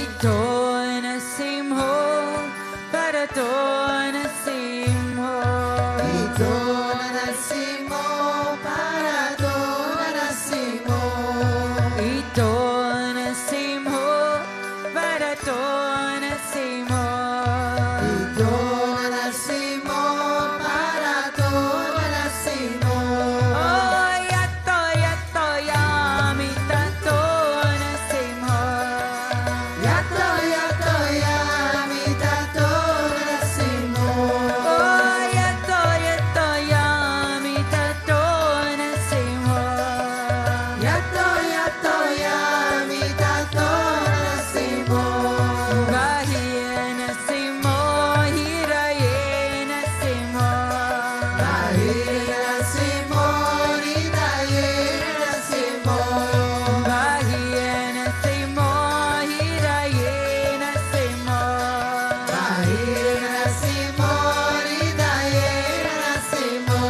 Ito Nasimho Parato Nasimho Ito Nasimho Parato Nasimho Ito Nasimho Parato Nasimho Ito Nasimho Parato Nasimho Oh Yato Yato Yami Tato Nasimho Yato Yato Yami Tato Nasimho Oh Yato Yato Yami Tato Nasimho Yato Yato Yami Tato Nasimho Bahiye Nasimho Hiraye Nasimho Bahiye Nasimho Hiraye Nasimho Bahiye Nasimho Hiraye Nasimho Bahiye Nasimho Hiraye Nasimho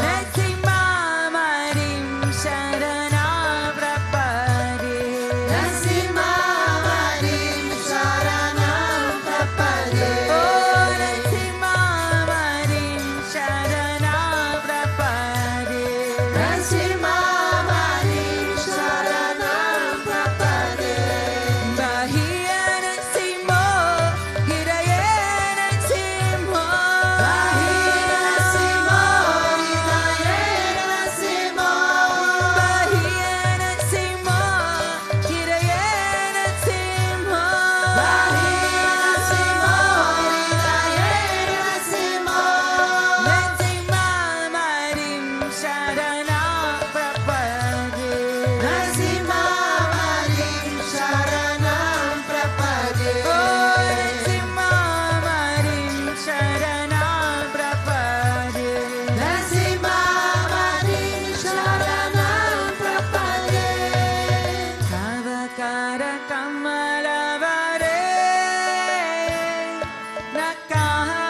Nasimha Marim Sharana Prapade Nasimha Marim Sharana Prapade Oh Nasimha Marim Sharana Prapade Nasimha Marim Sharana Prapade Bahiya Nasimho Hiraye Nasimho Bahiya Nasimho Hiraye Nasimho Bahiya Nasimho Hiraye Nasimho Bahiya Nasimho Hiraye Nasimho Nasimha Marim Sharana Prapade Nasimha Marim Sharana Prapade Oh Nasimha Marim Sharana Prapade Nasimha Marim Sharana Prapade Kavakara Kamalavare Nakaha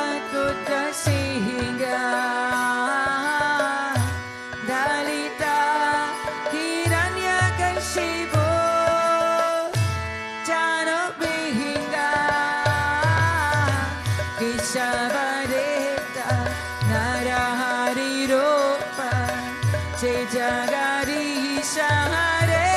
Akuta Singha Dalita Hiranyakashipu Jano Bihinga Kishavareta Narahari Ropa Jagari Shahare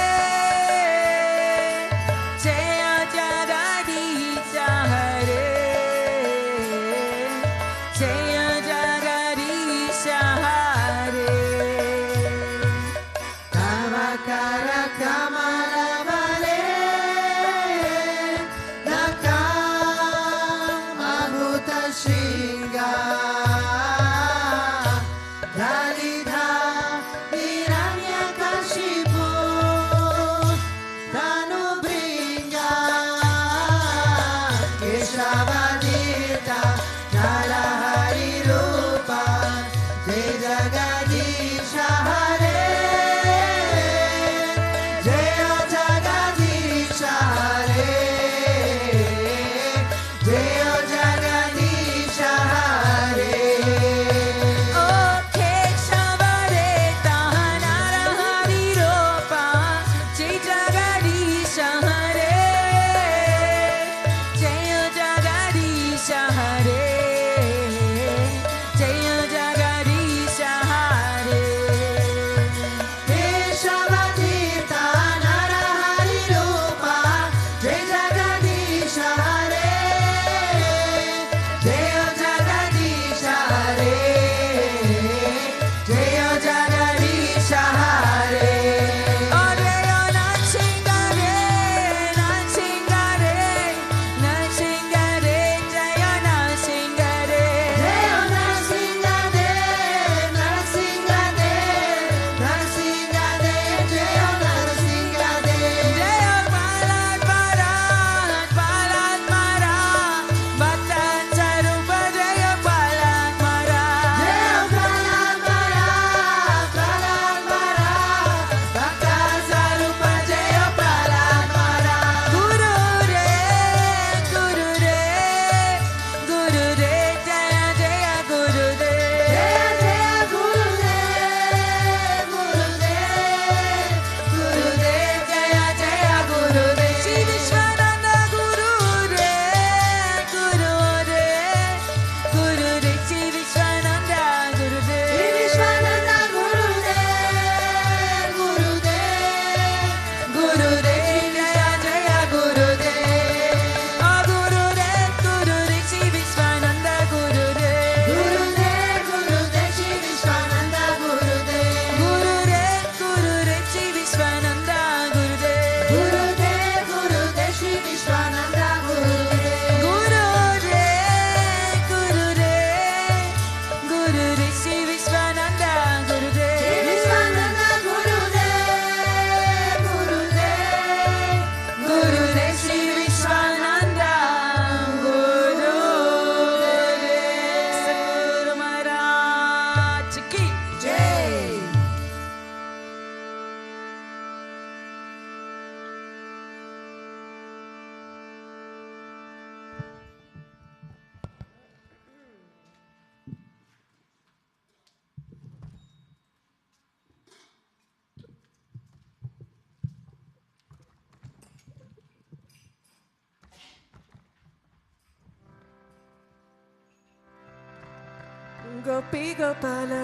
Gopi Gopala,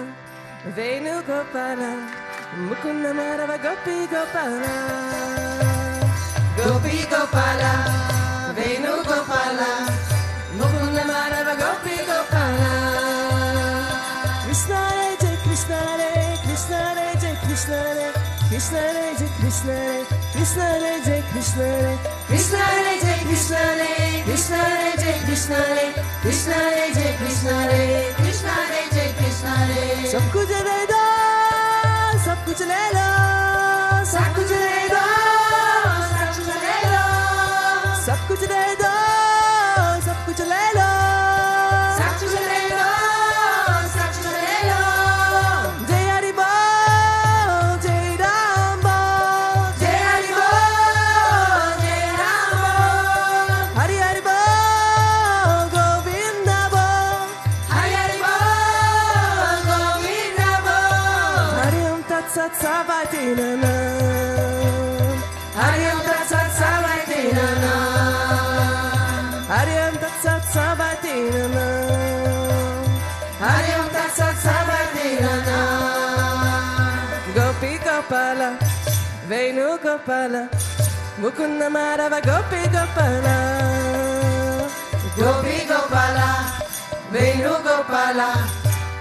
Venu Gopala, Mukunda Madhava Gopi Gopala. Gopi Gopala, Venu Gopala, Mukunda Madhava Gopi Gopala. Krishna Re Jai Krishna Re, Krishna Re Jai Krishna Re, Krishna Re Jai Krishna Re, Krishna Re Jai Krishna Re, Krishna Re Jai Krishna Re, Krishna Re Jai Krishna Re, Krishna Re Jai Krishna Re, Krishna Re Jai Krishna Re. सब कुछ दे दो, सब कुछ ले लो, सब कुछ ले दो, सब कुछ ले लो, सब कुछ दे दो, सब कुछ ले लो, सब कुछ ले लो, सब कुछ ले लो. जय हरि बोल, जय राम बोल, जय हरि बोल, जय राम बोल, हरि हरि बोल, गोविंद बोल, हरि हरि बोल, गोविंद बोल. हरि ओम तत्सत सावती नमः, हरि ओम तत्सत सावती नमः, हरि ओम तत्सत सावती नमः, हरि ओम तत्सत सावती नमः. Gopi Gopala, Venu Gopala, Mukunda Madhava Gopi Gopala. Gopi Gopala, Venu Gopala,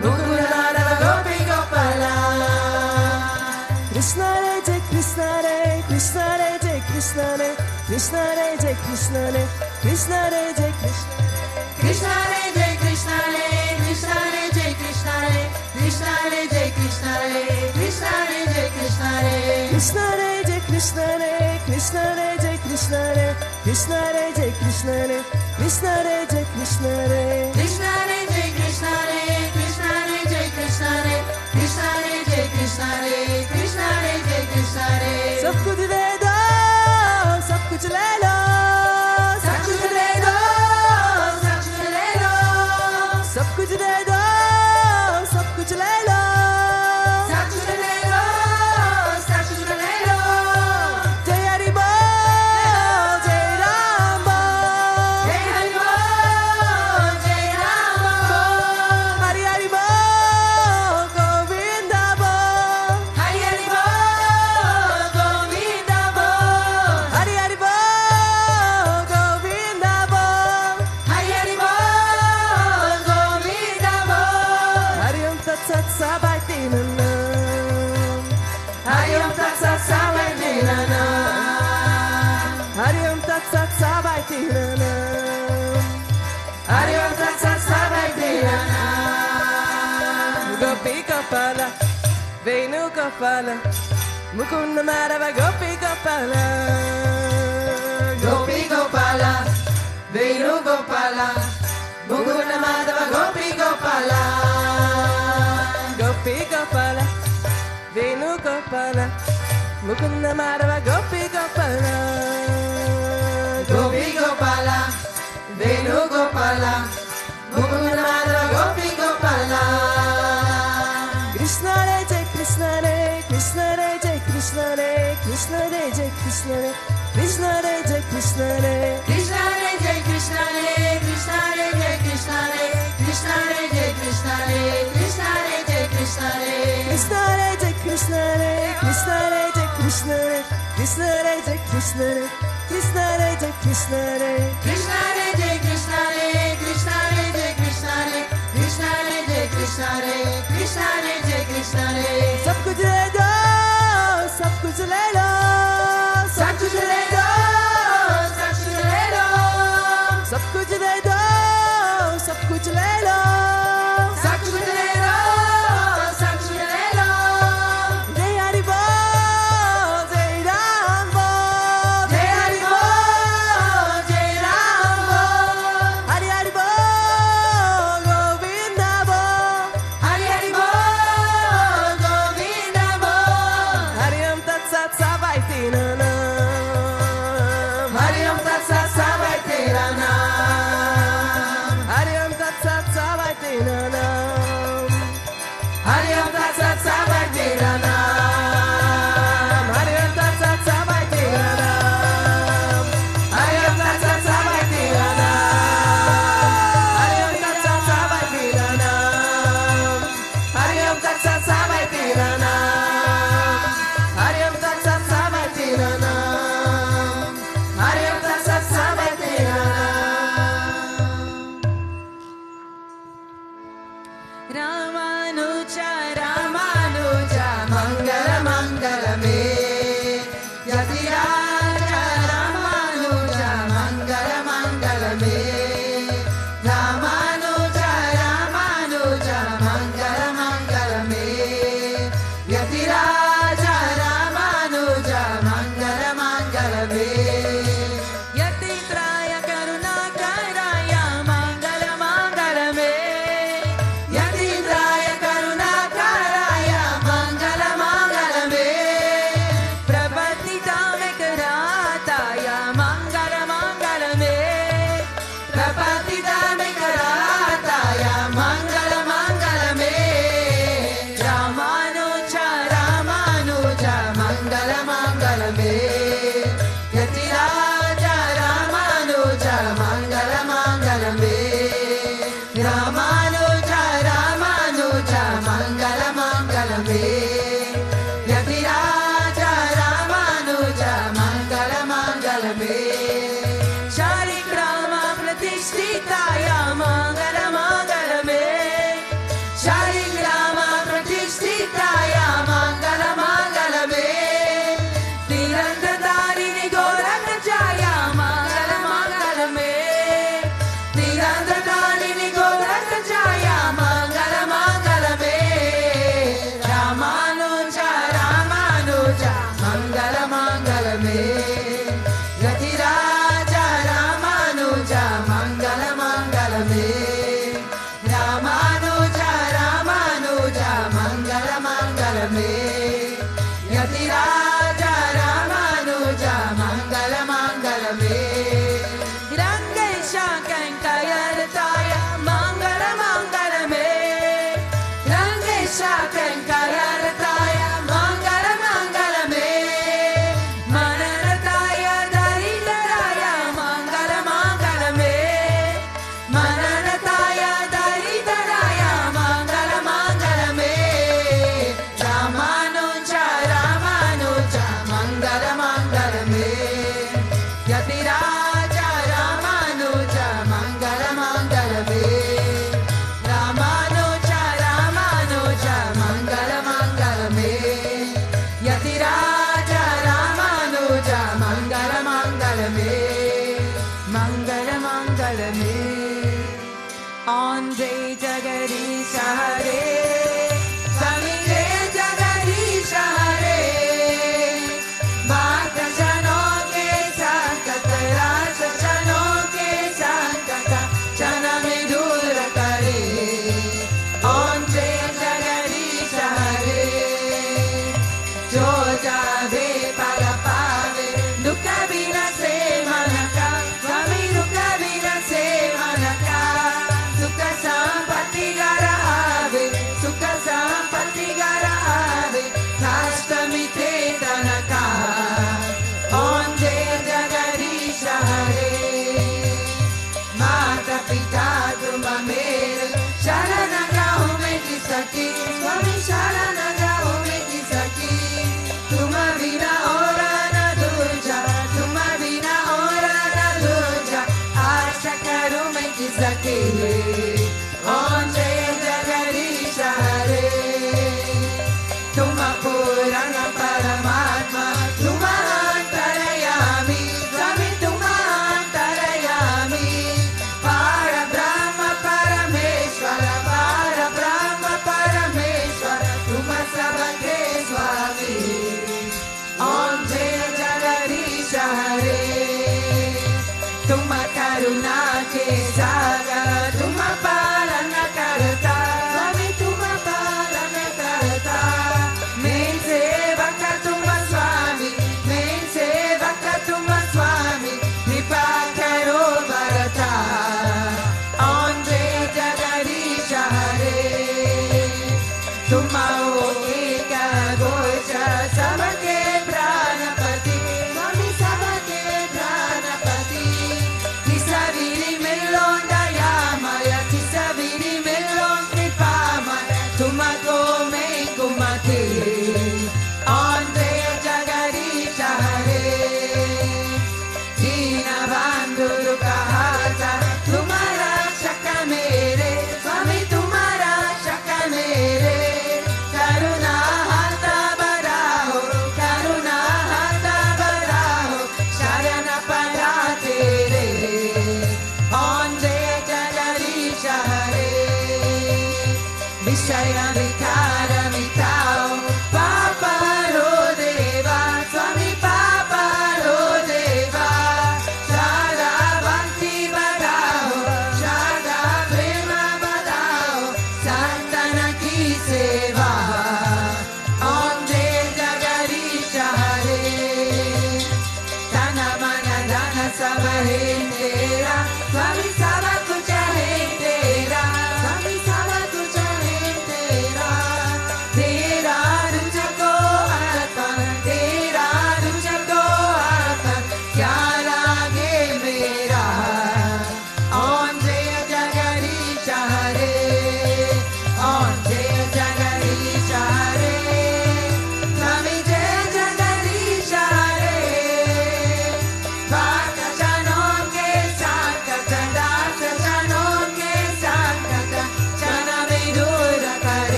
Mukunda Madhava Gopi Gopala. Krishna Re Jai Krishna Re, Krishna Re Jai Krishna Re, Krishna Re Jai Krishna Re, Krishna Re Jai Krishna Re, Krishna Re Jai Krishna Re, Krishna Re Jai Krishna Re, Krishna Re Jai Krishna Re, Krishna Re Jai Krishna Re, Krishna Re Jai Krishna Re, Krishna Re Jai Krishna Re, Krishna Re Jai Krishna Re, Krishna Re Jai Krishna Re, Krishna Re Jai Krishna Re, Krishna Re Jai Krishna Re, Krishna Re Jai Krishna Re, Krishna Re Jai Krishna Re. सब कुछ दे दो, सब कुछ ले लो, सब कुछ ले दो, सब कुछ ले लो, सब कुछ दे दो, सब कुछ ले लो, सब कुछ ले लो, सब कुछ ले लो. जय हरि बोल, जय राम बोल, जय हरि बोल, जय राम बोल, हरि हरि बोल, गोविंद बोल, हरि हरि बोल, गोविंद बोल, हरि हरि बोल, गोविंद बोल, हरि हरि बोल, गोविंद बोल. हरि ओम तत्सत सावती नमः, हरि ओम तत्सत सावती नमः, हरि ओम तत्सत सावती नमः, हरि ओम तत्सत सावती नमः. Gopi Gopala, Venu Gopala, Mukunda Madhava Gopi Gopala. Gopi Gopala, Venu Gopala, Mukunda Madhava Gopi Gopala. Gopi Gopala, Venu Gopala, Mukunda Madhava Gopi Gopala. Gopi Gopala, Venu Gopala, Mukunda Madhava Gopi Gopala. Krishna Re Jai Krishna Re, Krishna Re Jai Krishna Re, Krishna Re Jai Krishna Re, Krishna Re Jai Krishna Re, Krishna Re Jai Krishna Re, Krishna Re Jai Krishna Re, Krishna Re Jai Krishna Re, Krishna Re Jai Krishna Re, Krishna Re Jai Krishna Re, Krishna Re Jai Krishna Re, Krishna Re Jai Krishna Re, Krishna Re Jai Krishna Re, Krishna Re Jai Krishna Re, Krishna Re Jai Krishna Re, Krishna Re Jai Krishna Re, Krishna Re Jai Krishna Re. सब कुछ ले दो, सब कुछ ले लो, सब कुछ ले दो, सब कुछ ले लो, सब कुछ दे दो, सब कुछ ले लो, सब कुछ ले लो, सब कुछ ले लो. जय हरि बोल, जय राम बोल, जय हरि बोल, जय राम बोल, me. Shaligrama Pratishthitaya Mangala Mangala me. Shaligrama Pratishthitaya Mangala Mangala me. Tirandhatarini Gorakajaya Mangala Mangala me. Tirandhatarini Gorakajaya Mangala Mangala me. Ramanuja Ramanuja Mangala Mangala me. Yatiraja Ramanuja Mangala Mangala me. Ramanuja Ramanuja Mangala Mangala me. Yatiraja Ramanuja Mangala Mangala me. Rangesha Kankayarataya Mangala Mangala me. Rangesha Kankayarataya Mangala Mangala me. Manarataya Daridaraya Mangala Mangala me. Manarataya Daridaraya Mangala Mangala me. Ramanuja Ramanuja Mangala Mangala me. Yatiraja Ramanuja Mangala Mangala me. Ramanuja Ramanuja Mangala Mangala me. Yatiraja Ramanuja Mangala Mangala me. Mangala Mangala me. Andre Jagadish Hare. Swami Jagadish Hare. Bhakta Jano ke Sankat Rasa Jano ke Sankata Jana mein dur kare. Andre Jagadish Hare. Jo jave para pave dukha bina se manaka. Swami dukha bina se manaka. Sukha sampatti gara ave.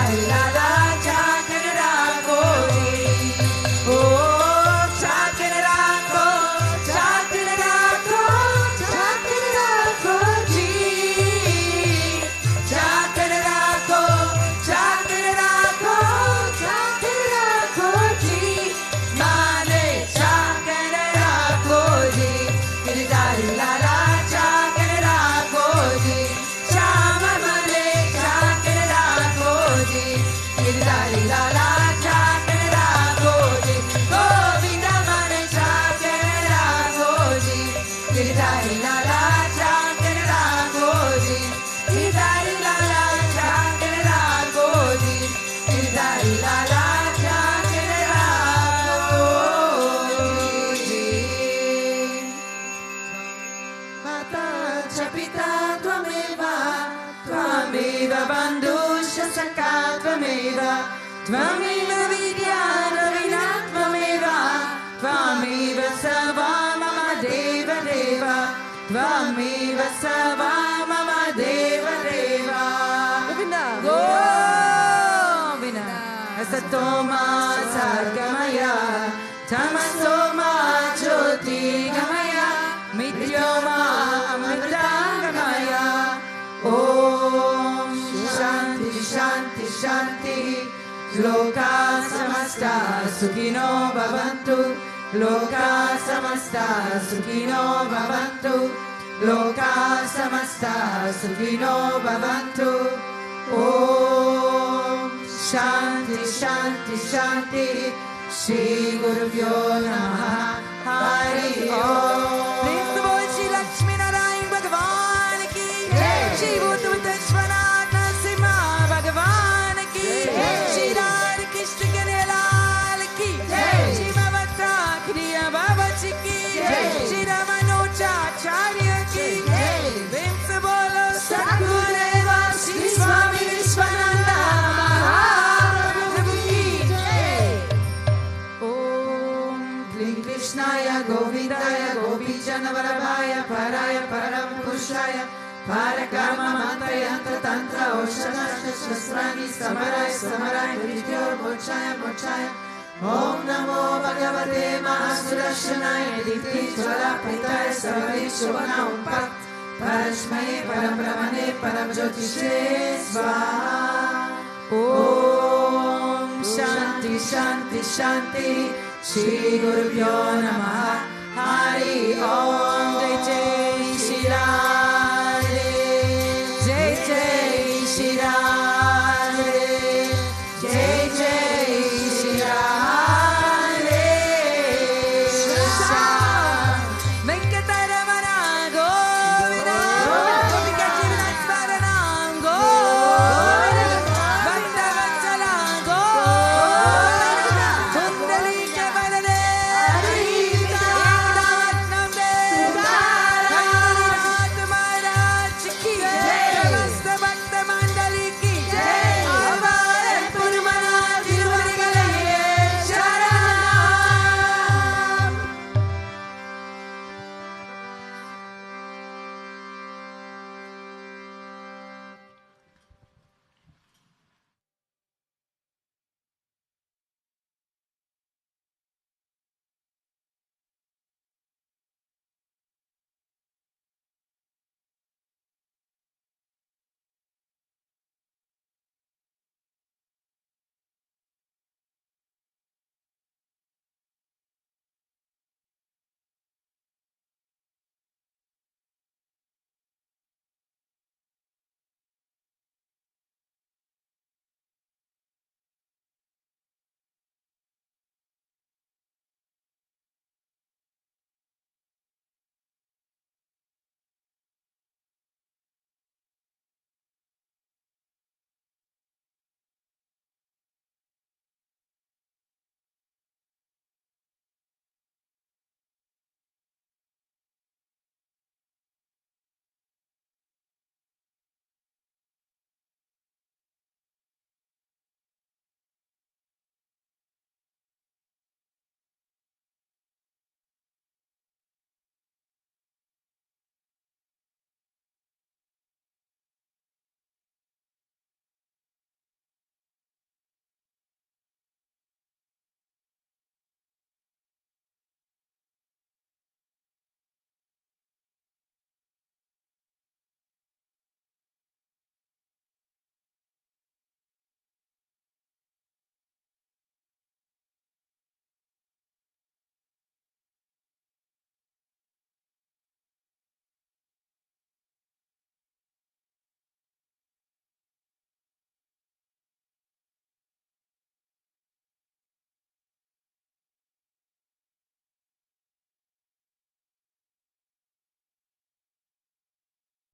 Giridhari Lala Chakra Rakho ji. Oh, Chakra Rakho, Chakra Rakho, Chakra Rakho ji. Chakra Rakho, Chakra Rakho, Chakra Rakho ji. Male Chakra Rakho ji. Giridhari Lala Chakra Rakho ji. Shama Male Chakra Rakho ji. Giridhari Lala Chakra Rakho ji. Govinda Male Chakra Rakho ji. Giridhari Lala Chakra Rakho ji. Giridhari Lala Chakra Rakho ji. Giridhari Lala Chakra Rakho ji. Mata cha pita tvameva, tvameva bandhusya sakha tvameva, tvameva vidya ravina tvameva, tvameva sarva mama deva deva, tvameva sarva mama deva deva. Govinda asatoma sargamaya, tamasoma jyotirgamaya, mityoma amritangamaya. Om Shanti Shanti Shanti. Loka samasta sukhino bhavantu. Loka samasta sukhino bhavantu. Loka samasta sukhino bhavantu. Om Shanti Shanti Shanti. Shri Gurubhyo Namaha. Hari Om. Please the boy Shri Lakshmi Narayan Bhagavan ki. Shri Bhutabhrteshwarnath Bhagavan ki. Shri Radha Krishna Kanhaiya ki. Shri Bhavata Kriya Babaji ki. Shri Ramanujacharya ki. Prem se bolo Sadgurudeva Sri Swami Vishwananda Mahaprabhu ki. Om Klim Krishnaya Govindaya Gopijanavallabhaya Paraya Parapurushaya Parakarma Mantra Yantra Tantra Oshana Shastrani Samarai Samarai Nrityor Mochaya Mochaya. Om Namo Bhagavate Mahasurashanaya Dikti Jwara Pitaya Sarvari Shobhana Umpat Parashmaya Parambrahmane Paramjyotishe Svaha. Om Shanti Shanti Shanti. Shri Gurubhyo Namaha. Hari Om.